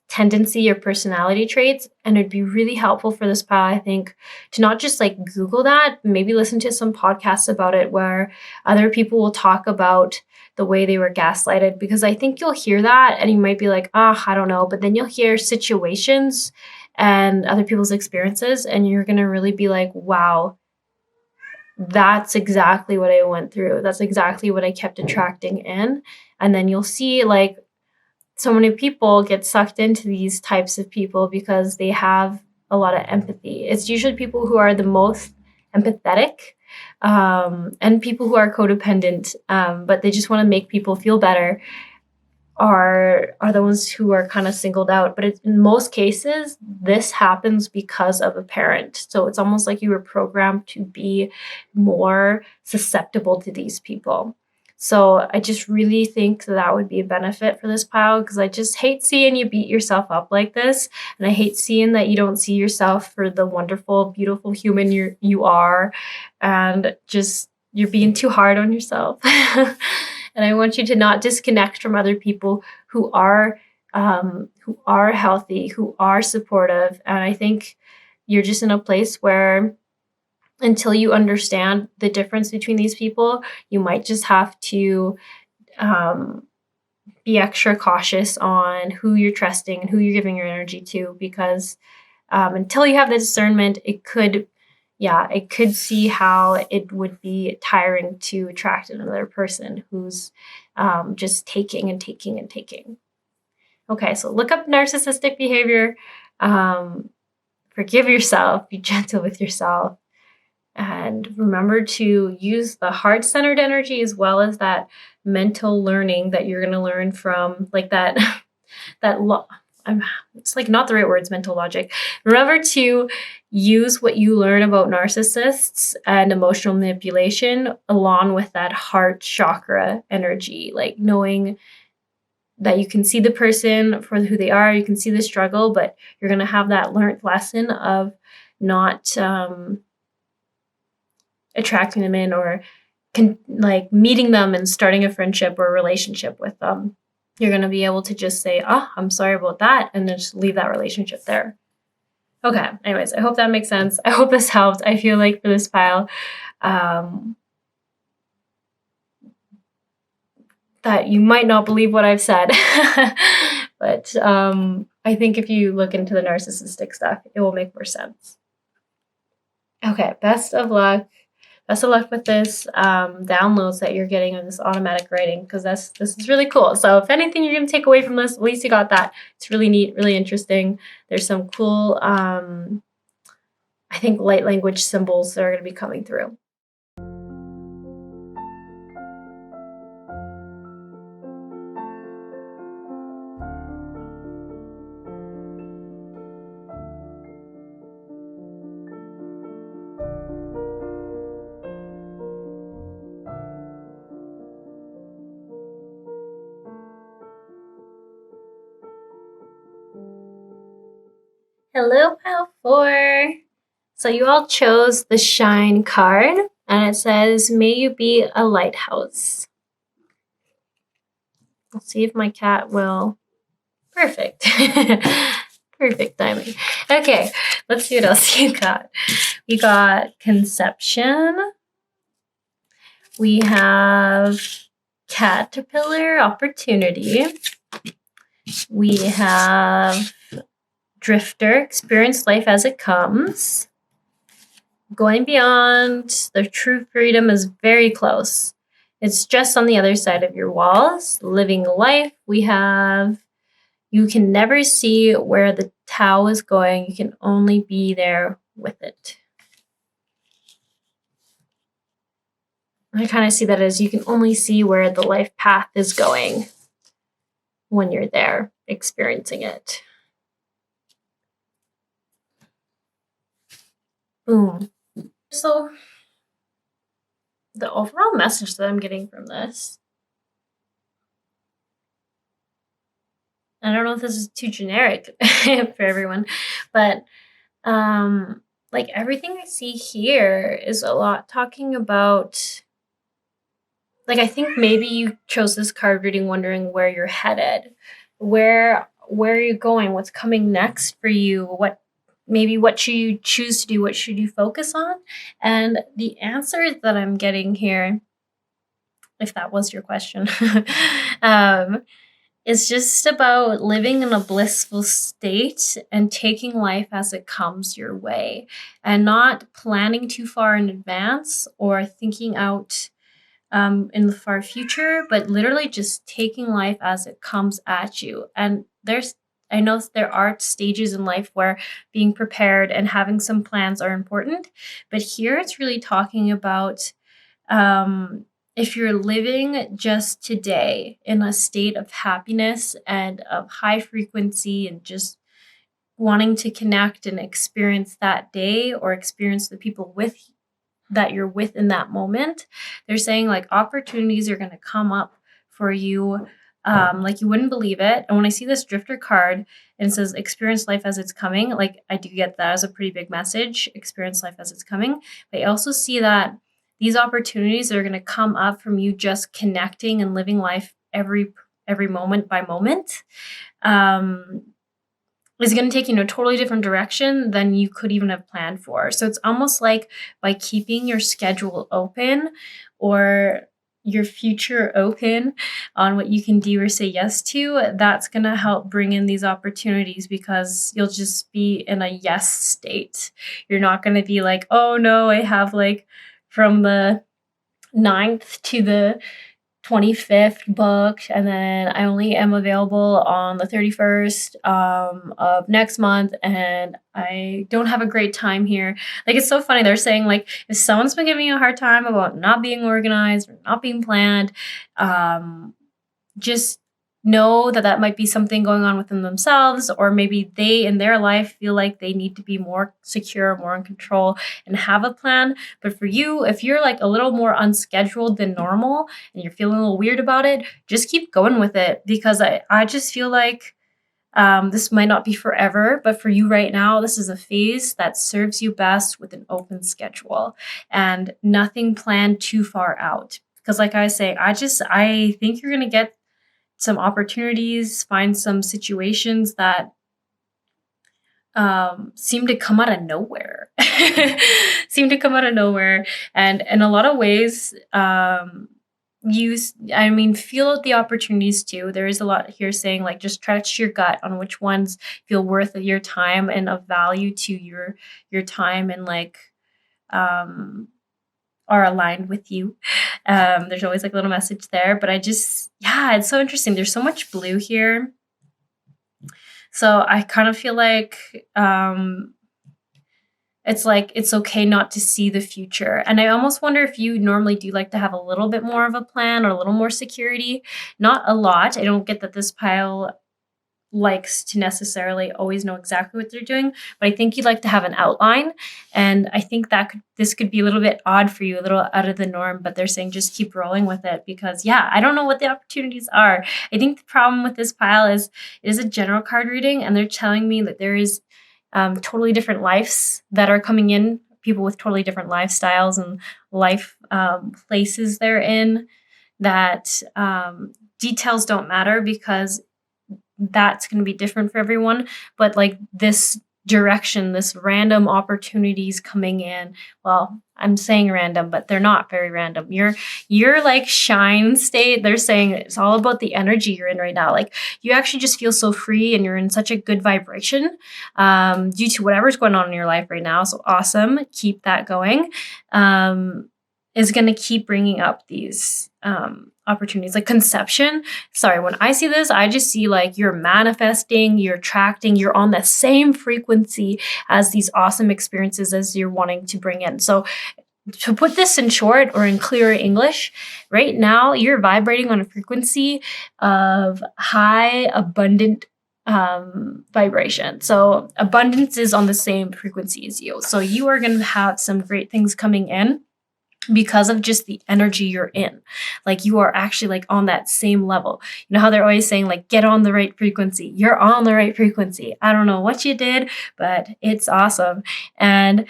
tendency or personality traits. And it'd be really helpful for this pile, I think, to not just like Google that, maybe listen to some podcasts about it where other people will talk about the way they were gaslighted, because I think you'll hear that and you might be like, I don't know. But then you'll hear situations and other people's experiences, and you're going to really be like, wow, that's exactly what I went through. That's exactly what I kept attracting in. And then you'll see like so many people get sucked into these types of people because they have a lot of empathy. It's usually people who are the most empathetic and people who are codependent, but they just want to make people feel better, are the ones who are kind of singled out. But in most cases, this happens because of a parent. So it's almost like you were programmed to be more susceptible to these people. So I just really think that would be a benefit for this pile, because I just hate seeing you beat yourself up like this. And I hate seeing that you don't see yourself for the wonderful, beautiful human you are. And just you're being too hard on yourself. And I want you to not disconnect from other people who are healthy, who are supportive. And I think you're just in a place where until you understand the difference between these people, you might just have to be extra cautious on who you're trusting and who you're giving your energy to, because until you have the discernment, it could see how it would be tiring to attract another person who's just taking and taking and taking. Okay, so look up narcissistic behavior, forgive yourself, be gentle with yourself, and remember to use the heart-centered energy as well as that mental learning that you're going to learn from, like that it's like not the right words, mental logic. Remember to use what you learn about narcissists and emotional manipulation along with that heart chakra energy, like knowing that you can see the person for who they are, you can see the struggle, but you're going to have that learned lesson of not attracting them in or like meeting them and starting a friendship or a relationship with them. You're going to be able to just say, I'm sorry about that, and then just leave that relationship there. Okay, anyways, I hope that makes sense. I hope this helped. I feel like for this pile, that you might not believe what I've said. But I think if you look into the narcissistic stuff, it will make more sense. Okay, best of luck. Best of luck with this downloads that you're getting on this automatic writing, because this is really cool. So if anything you're going to take away from this, at least you got that. It's really neat, really interesting. There's some cool, I think, light language symbols that are going to be coming through. Hello, pile 4. So you all chose the Shine card, and it says, may you be a lighthouse. Let's see if my cat will. Perfect. Perfect timing. Okay, let's see what else you got. We got conception. We have caterpillar opportunity. We have drifter, experience life as it comes. Going beyond, the true freedom is very close. It's just on the other side of your walls. Living life, we have, you can never see where the Tao is going. You can only be there with it. I kind of see that as you can only see where the life path is going when you're there experiencing it. Boom. So the overall message that I'm getting from this, I don't know if this is too generic for everyone, but like everything I see here is a lot talking about, like, I think maybe you chose this card reading wondering where you're headed, where are you going, what's coming next for you, what should you choose to do, what should you focus on? And the answer that I'm getting here, if that was your question, is just about living in a blissful state and taking life as it comes your way, and not planning too far in advance or thinking out in the far future, but literally just taking life as it comes at you. And I know there are stages in life where being prepared and having some plans are important, but here it's really talking about if you're living just today in a state of happiness and of high frequency and just wanting to connect and experience that day or experience the people that you're with in that moment, they're saying like opportunities are going to come up for you, like you wouldn't believe it. And when I see this drifter card and it says experience life as it's coming, like I do get that as a pretty big message, experience life as it's coming. But I also see that these opportunities are going to come up from you just connecting and living life every moment by moment. Is going to take you in a totally different direction than you could even have planned for. So it's almost like by keeping your schedule open or your future open on what you can do or say yes to, that's going to help bring in these opportunities, because you'll just be in a yes state. You're not going to be like, oh no, I have like from the 9th to the 25th booked, and then I only am available on the 31st of next month, and I don't have a great time here. Like, it's so funny. They're saying, like, if someone's been giving you a hard time about not being organized or not being planned, just know that that might be something going on within themselves, or maybe they in their life feel like they need to be more secure, more in control, and have a plan. But for you, if you're like a little more unscheduled than normal and you're feeling a little weird about it, just keep going with it, because I just feel like this might not be forever, but for you right now, this is a phase that serves you best with an open schedule and nothing planned too far out. Because like I say, I think you're going to get some opportunities, find some situations that seem to come out of nowhere. Seem to come out of nowhere. And in a lot of ways, feel out the opportunities too. There is a lot here saying like just stretch your gut on which ones feel worth your time and of value to your time, and like are aligned with you. There's always like a little message there, but it's so interesting. There's so much blue here. So I kind of feel like it's like it's okay not to see the future. And I almost wonder if you normally do like to have a little bit more of a plan or a little more security. Not a lot. I don't get that this pile likes to necessarily always know exactly what they're doing, but I think you'd like to have an outline. And I think this could be a little bit odd for you, a little out of the norm, but they're saying just keep rolling with it, because I don't know what the opportunities are. I think the problem with this pile is it is a general card reading, and they're telling me that there is totally different lives that are coming in, people with totally different lifestyles and life places they're in, that details don't matter because that's going to be different for everyone. But like this direction, this random opportunities coming in, well, I'm saying random, but they're not very random. Your like shine state, they're saying it's all about the energy you're in right now. Like you actually just feel so free and you're in such a good vibration due to whatever's going on in your life right now. So awesome. Keep that going. Is going to keep bringing up these opportunities, like conception. Sorry, when I see this, I just see like you're manifesting, you're attracting, you're on the same frequency as these awesome experiences as you're wanting to bring in. So to put this in short or in clearer English, right now you're vibrating on a frequency of high, abundant vibration. So abundance is on the same frequency as you. So you are going to have some great things coming in because of just the energy you're in. Like you are actually like on that same level. You know how they're always saying like, get on the right frequency. You're on the right frequency. I don't know what you did, but it's awesome. And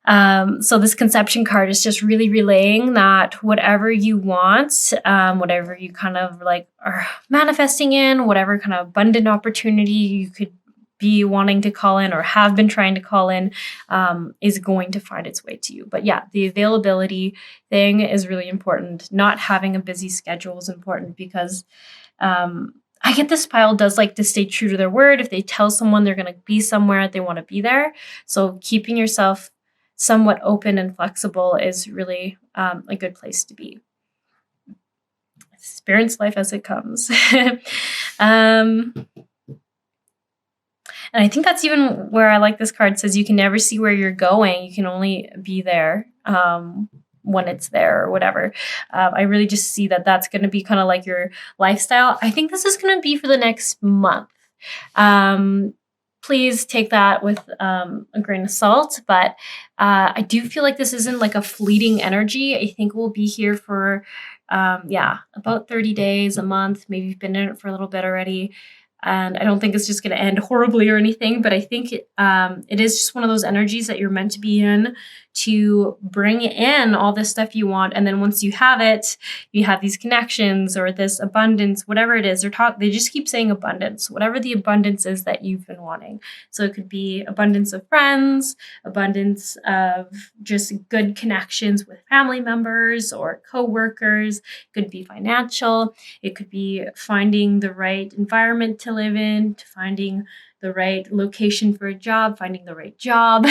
so this conception card is just really relaying that whatever you want, whatever you kind of like are manifesting in, whatever kind of abundant opportunity you could be wanting to call in or have been trying to call in, is going to find its way to you. But the availability thing is really important. Not having a busy schedule is important because I get this pile does like to stay true to their word. If they tell someone they're going to be somewhere, they want to be there. So keeping yourself somewhat open and flexible is really a good place to be. Experience life as it comes. And I think that's even where I like this card. It says you can never see where you're going. You can only be there when it's there or whatever. I really just see that that's going to be kind of like your lifestyle. I think this is going to be for the next month. Please take that with a grain of salt. But I do feel like this isn't like a fleeting energy. I think we'll be here for, about 30 days, a month. Maybe you've been in it for a little bit already. And I don't think it's just going to end horribly or anything, but I think it is just one of those energies that you're meant to be in to bring in all this stuff you want. And then once you have it, you have these connections or this abundance, whatever it is. They just keep saying abundance, whatever the abundance is that you've been wanting. So it could be abundance of friends, abundance of just good connections with family members or coworkers. It could be financial. It could be finding the right environment to live in, to finding the right location for a job, finding the right job.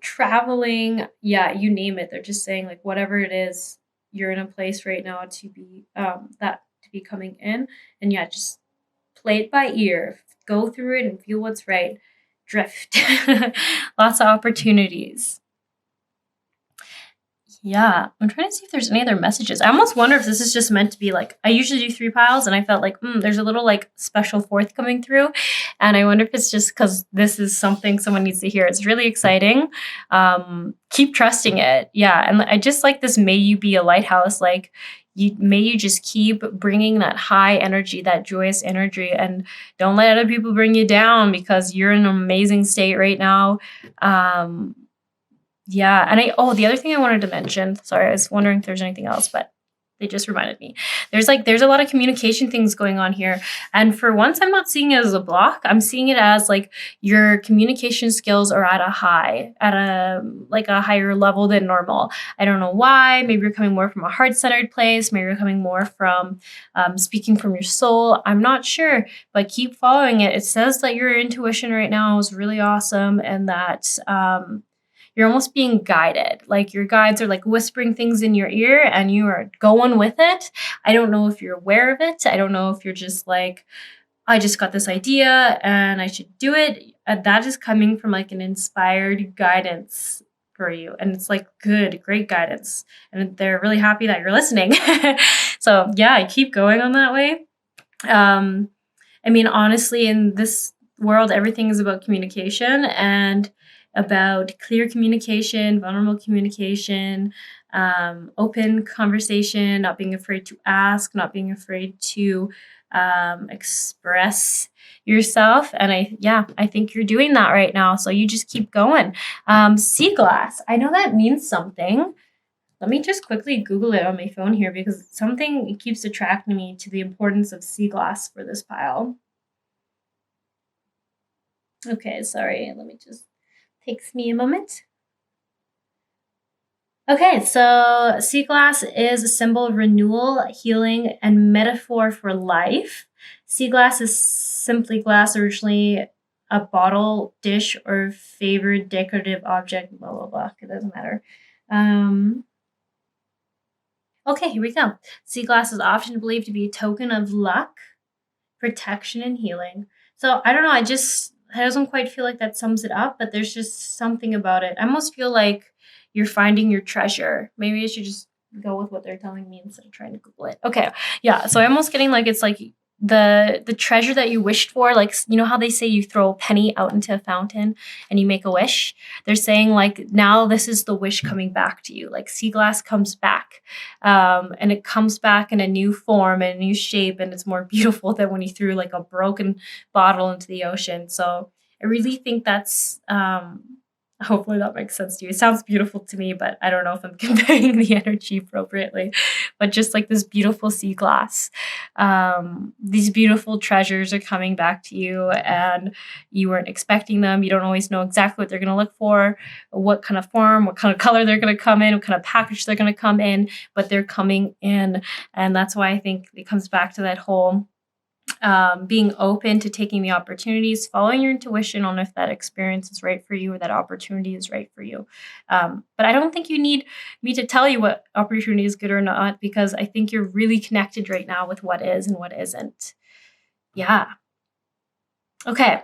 Traveling, you name it. They're just saying like whatever it is, you're in a place right now to be coming in, and just play it by ear, go through it and feel what's right. Drift. Lots of opportunities. I'm trying to see if there's any other messages. I almost wonder if this is just meant to be like, I usually do 3 piles and I felt like, there's a little like special 4th coming through. And I wonder if it's just because this is something someone needs to hear. It's really exciting. Keep trusting it. And I just like this, may you be a lighthouse. Like may you just keep bringing that high energy, that joyous energy, and don't let other people bring you down because you're in an amazing state right now. And the other thing I wanted to mention, sorry, I was wondering if there's anything else, but They just reminded me. There's a lot of communication things going on here. And for once, I'm not seeing it as a block. I'm seeing it as like your communication skills are at a higher level than normal. I don't know why. Maybe you're coming more from a heart-centered place. Maybe you're coming more from speaking from your soul. I'm not sure, but keep following it. It says that your intuition right now is really awesome, and that you're almost being guided. Like your guides are like whispering things in your ear and you are going with it. I don't know if you're aware of it. I don't know if you're just like, I just got this idea and I should do it. That is coming from like an inspired guidance for you. And it's like great guidance. And they're really happy that you're listening. So yeah, keep going on that way. I mean, honestly, in this world, everything is about communication and about clear communication, vulnerable communication, open conversation, not being afraid to ask, not being afraid to express yourself. And I think you're doing that right now. So you just keep going. Sea glass. I know that means something. Let me just quickly Google it on my phone here because something keeps attracting me to the importance of sea glass for this pile. Okay, sorry. Let me just, takes me a moment. Okay, so sea glass is a symbol of renewal, healing, and metaphor for life. Sea glass is simply glass, originally a bottle, dish, or favored decorative object, blah, blah, blah. It doesn't matter. Okay, here we go. Sea glass is often believed to be a token of luck, protection, and healing. So I don't know. I doesn't quite feel like that sums it up, but there's just something about it. I almost feel like you're finding your treasure. Maybe I should just go with what they're telling me instead of trying to Google it. Okay, yeah. So I'm almost getting like it's like the treasure that you wished for. Like, you know how they say you throw a penny out into a fountain and you make a wish? They're saying like now this is the wish coming back to you. Like sea glass comes back, and it comes back in a new form and a new shape, and it's more beautiful than when you threw like a broken bottle into the ocean. So I really think that's hopefully that makes sense to you. It sounds beautiful to me, but I don't know if I'm conveying the energy appropriately. But just like this beautiful sea glass, these beautiful treasures are coming back to you, and you weren't expecting them. You don't always know exactly what they're going to look for, what kind of form, what kind of color they're going to come in, what kind of package they're going to come in, but they're coming in. And that's why I think it comes back to that whole being open to taking the opportunities, following your intuition on if that experience is right for you or that opportunity is right for you. But I don't think you need me to tell you what opportunity is good or not, because I think you're really connected right now with what is and what isn't. Yeah. Okay.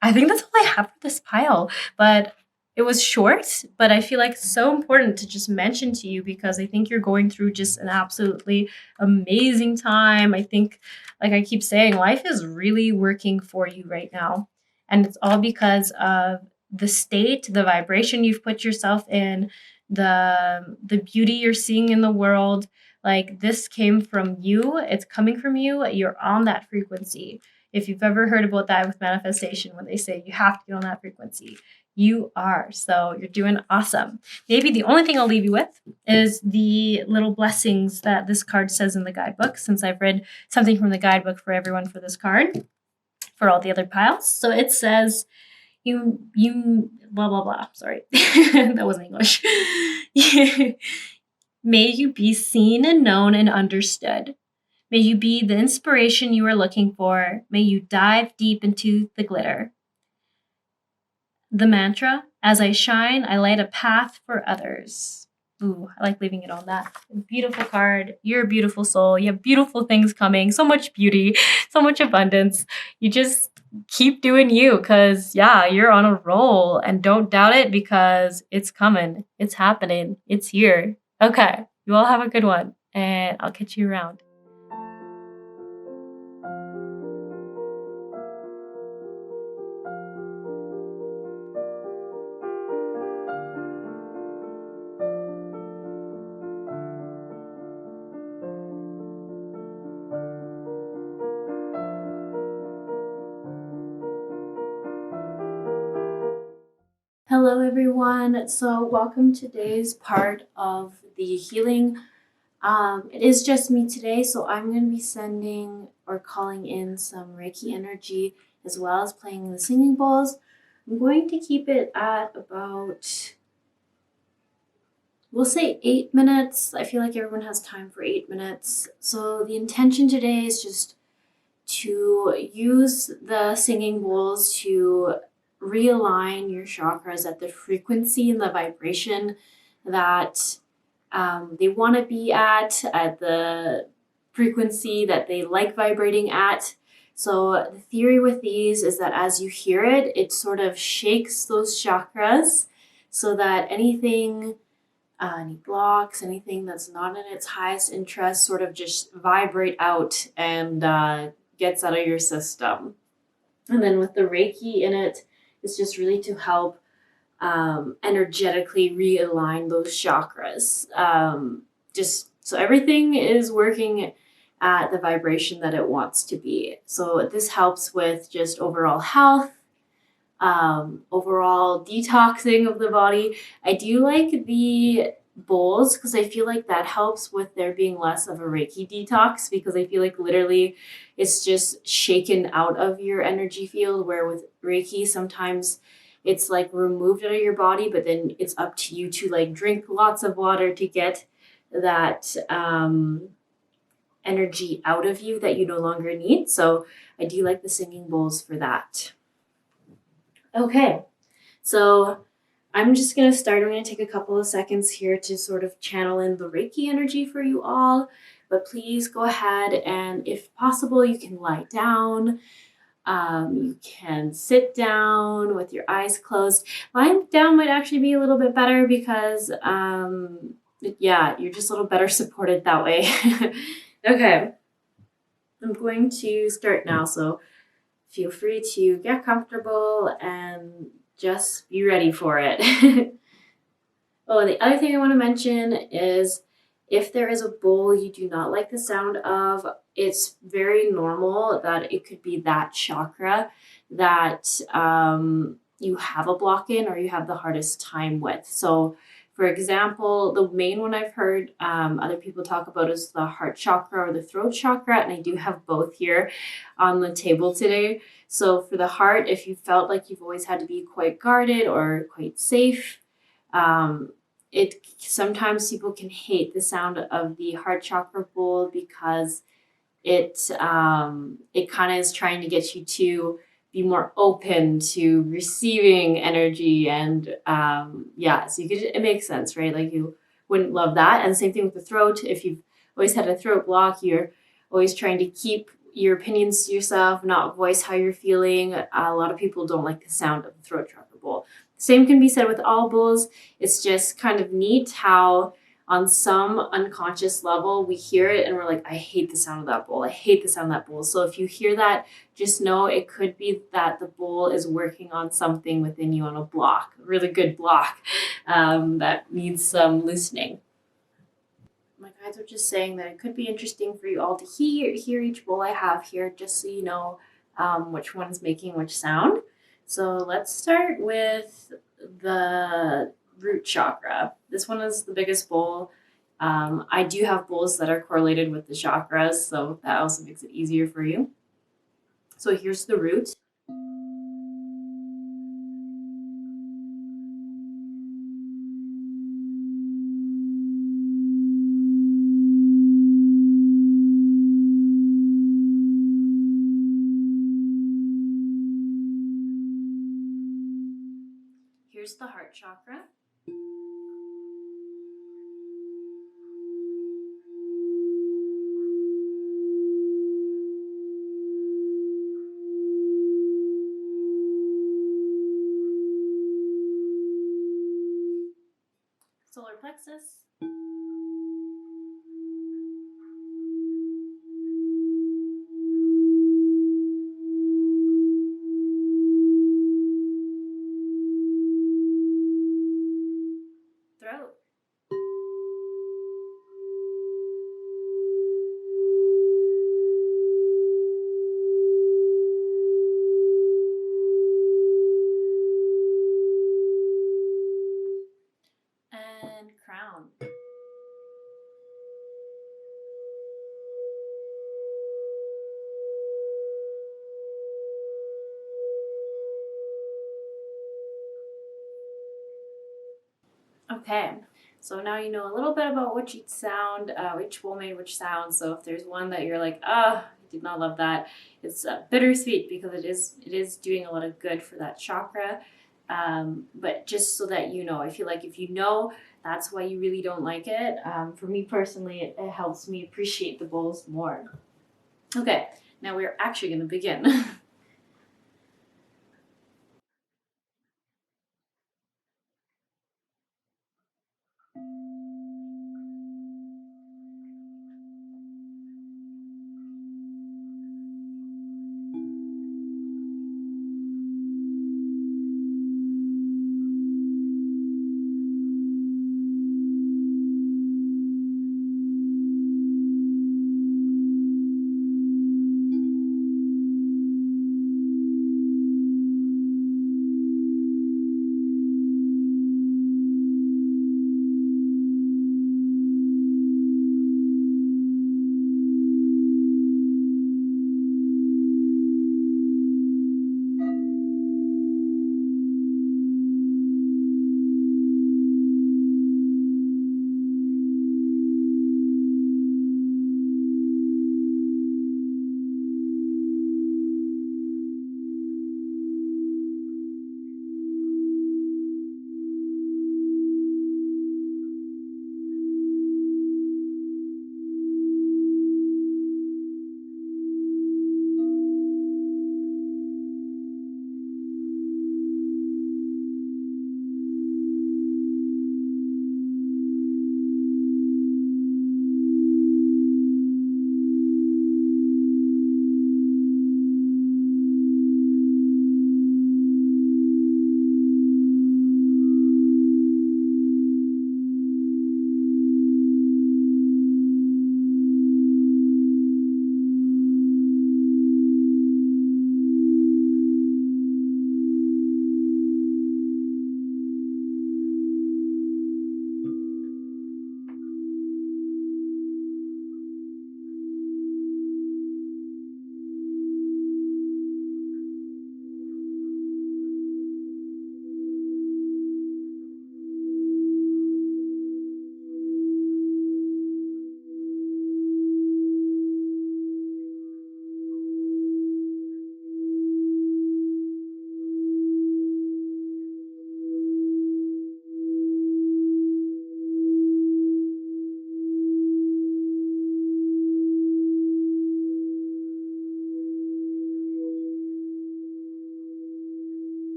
I think that's all I have for this pile, but it was short, but I feel like it's so important to just mention to you because I think you're going through just an absolutely amazing time. I think, like I keep saying, life is really working for you right now. And it's all because of the state, the vibration you've put yourself in, the beauty you're seeing in the world. Like this came from you. It's coming from you. You're on that frequency. If you've ever heard about that with manifestation, when they say you have to get on that frequency, you are. So you're doing awesome. Maybe the only thing I'll leave you with is the little blessings that this card says in the guidebook, since I've read something from the guidebook for everyone for this card, for all the other piles. So it says, you, blah, blah, blah. Sorry, that wasn't English. May you be seen and known and understood. May you be the inspiration you are looking for. May you dive deep into the glitter. The mantra, as I shine, I light a path for others. Ooh, I like leaving it on that. Beautiful card. You're a beautiful soul. You have beautiful things coming. So much beauty, so much abundance. You just keep doing you because, yeah, you're on a roll. And don't doubt it because it's coming. It's happening. It's here. Okay. You all have a good one. And I'll catch you around. Hello, everyone. So welcome to today's part of the healing It is just me today, so I'm going to be sending or calling in some Reiki energy as well as playing the singing bowls. I'm going to keep it at about, we'll say 8 minutes. I feel like everyone has time for 8 minutes. So the intention today is just to use the singing bowls to realign your chakras at the frequency and the vibration that they want to be at the frequency that they like vibrating at. So the theory with these is that as you hear it, it sort of shakes those chakras so that anything, any blocks, anything that's not in its highest interest sort of just vibrate out and gets out of your system. And then with the Reiki in it, it's just really to help energetically realign those chakras. Just so everything is working at the vibration that it wants to be. So this helps with just overall health, overall detoxing of the body. I do like the bowls because I feel like that helps with there being less of a Reiki detox, because I feel like literally it's just shaken out of your energy field, where with Reiki sometimes it's like removed out of your body, but then it's up to you to like drink lots of water to get that energy out of you that you no longer need. So I do like the singing bowls for that. Okay, so I'm just going to start. I'm going to take a couple of seconds here to sort of channel in the Reiki energy for you all. But please go ahead and, if possible, you can lie down. You can sit down with your eyes closed. Lying down might actually be a little bit better because, you're just a little better supported that way. Okay, I'm going to start now. So feel free to get comfortable and just be ready for it. Oh, and the other thing I want to mention is, if there is a bowl you do not like the sound of, it's very normal that it could be that chakra that you have a block in or you have the hardest time with. So, for example, the main one I've heard other people talk about is the heart chakra or the throat chakra, and I do have both here on the table today. So for the heart, if you felt like you've always had to be quite guarded or quite safe, it sometimes people can hate the sound of the heart chakra bowl because it kind of is trying to get you to be more open to receiving energy, and so you could, it makes sense, right? Like you wouldn't love that. And same thing with the throat. If you've always had a throat block, you're always trying to keep your opinions to yourself, not voice how you're feeling. A lot of people don't like the sound of the throat chakra bowl. Same can be said with all bowls. It's just kind of neat how on some unconscious level we hear it and we're like, I hate the sound of that bowl. I hate the sound of that bowl. So if you hear that, just know it could be that the bowl is working on something within you, on a block, a really good block that needs some loosening. My guides are just saying that it could be interesting for you all to hear each bowl I have here, just so you know which one's making which sound. So let's start with the root chakra. This one is the biggest bowl. I do have bowls that are correlated with the chakras, so that also makes it easier for you. So here's the root. Here's the heart chakra. Solar plexus. Throat. And crown. Okay, so now you know a little bit about which each sound, which bowl made which sound. So if there's one that you're like, ah, I did not love that, it's bittersweet because it is doing a lot of good for that chakra. But just so that you know, I feel like if you know that's why you really don't like it, for me personally, it helps me appreciate the bowls more. Okay, now we're actually going to begin.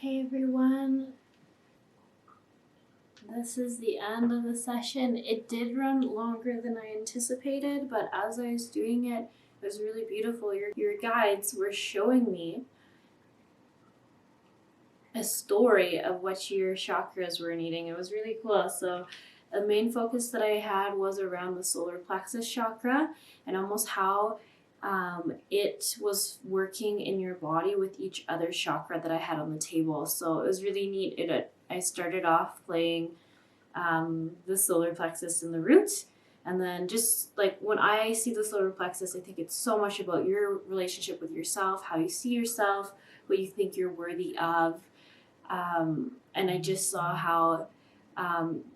Okay, everyone. This is the end of the session. It did run longer than I anticipated, but as I was doing it, it was really beautiful. Your guides were showing me a story of what your chakras were needing. It was really cool. So the main focus that I had was around the solar plexus chakra and almost how it was working in your body with each other chakra that I had on the table. So it was really neat. I started off playing the solar plexus and the root. And then just like when I see the solar plexus, I think it's so much about your relationship with yourself, how you see yourself, what you think you're worthy of. And I just saw how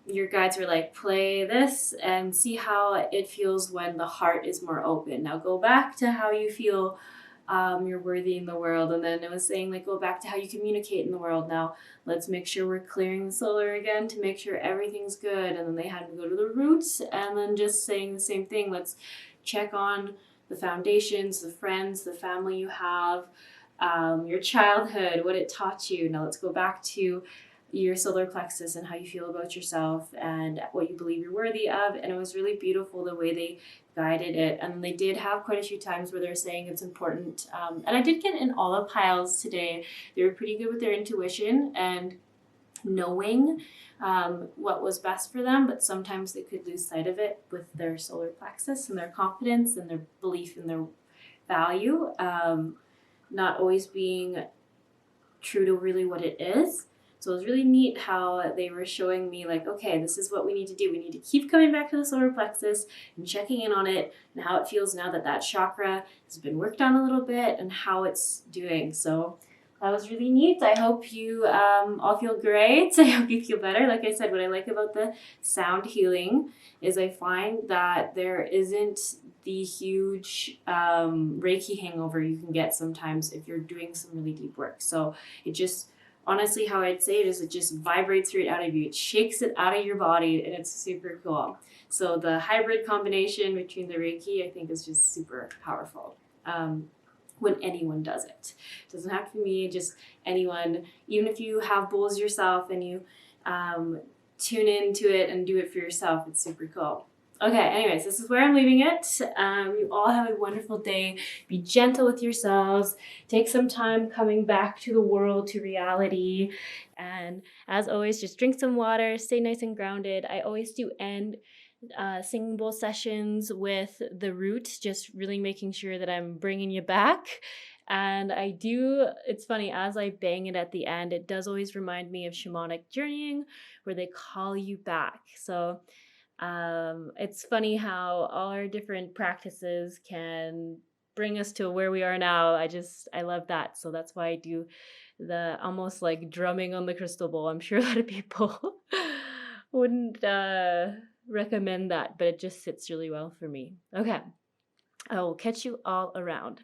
your guides were like, play this and see how it feels when the heart is more open. Now go back to how you feel you're worthy in the world. And then it was saying, like, go back to how you communicate in the world. Now let's make sure we're clearing the solar again to make sure everything's good. And then they had to go to the roots and then just saying the same thing. Let's check on the foundations, the friends, the family you have, your childhood, what it taught you. Now let's go back to your solar plexus and how you feel about yourself and what you believe you're worthy of. And it was really beautiful the way they guided it. And they did have quite a few times where they're saying it's important. And I did get in all the piles today. They were pretty good with their intuition and knowing what was best for them, but sometimes they could lose sight of it with their solar plexus and their confidence and their belief in their value, not always being true to really what it is. So it was really neat how they were showing me, like, okay, this is what we need to do. We need to keep coming back to the solar plexus and checking in on it and how it feels now that that chakra has been worked on a little bit and how it's doing. So that was really neat. I hope you all feel great. I hope you feel better. Like I said, what I like about the sound healing is I find that there isn't the huge Reiki hangover you can get sometimes if you're doing some really deep work. So it just, honestly, how I'd say it is it just vibrates right out of you. It shakes it out of your body and it's super cool. So the hybrid combination between the Reiki, I think, is just super powerful. When anyone does it. It doesn't have to be me, just anyone. Even if you have bowls yourself and you tune into it and do it for yourself, it's super cool. Okay, anyways, this is where I'm leaving it. You all have a wonderful day. Be gentle with yourselves. Take some time coming back to the world, to reality. And as always, just drink some water, stay nice and grounded. I always do end singing bowl sessions with the root, just really making sure that I'm bringing you back. And I do, it's funny, as I bang it at the end, it does always remind me of shamanic journeying, where they call you back. So it's funny how all our different practices can bring us to where we are now. I love that. So that's why I do the almost like drumming on the crystal bowl. I'm sure a lot of people wouldn't recommend that, but it just sits really well for me. Okay, I will catch you all around.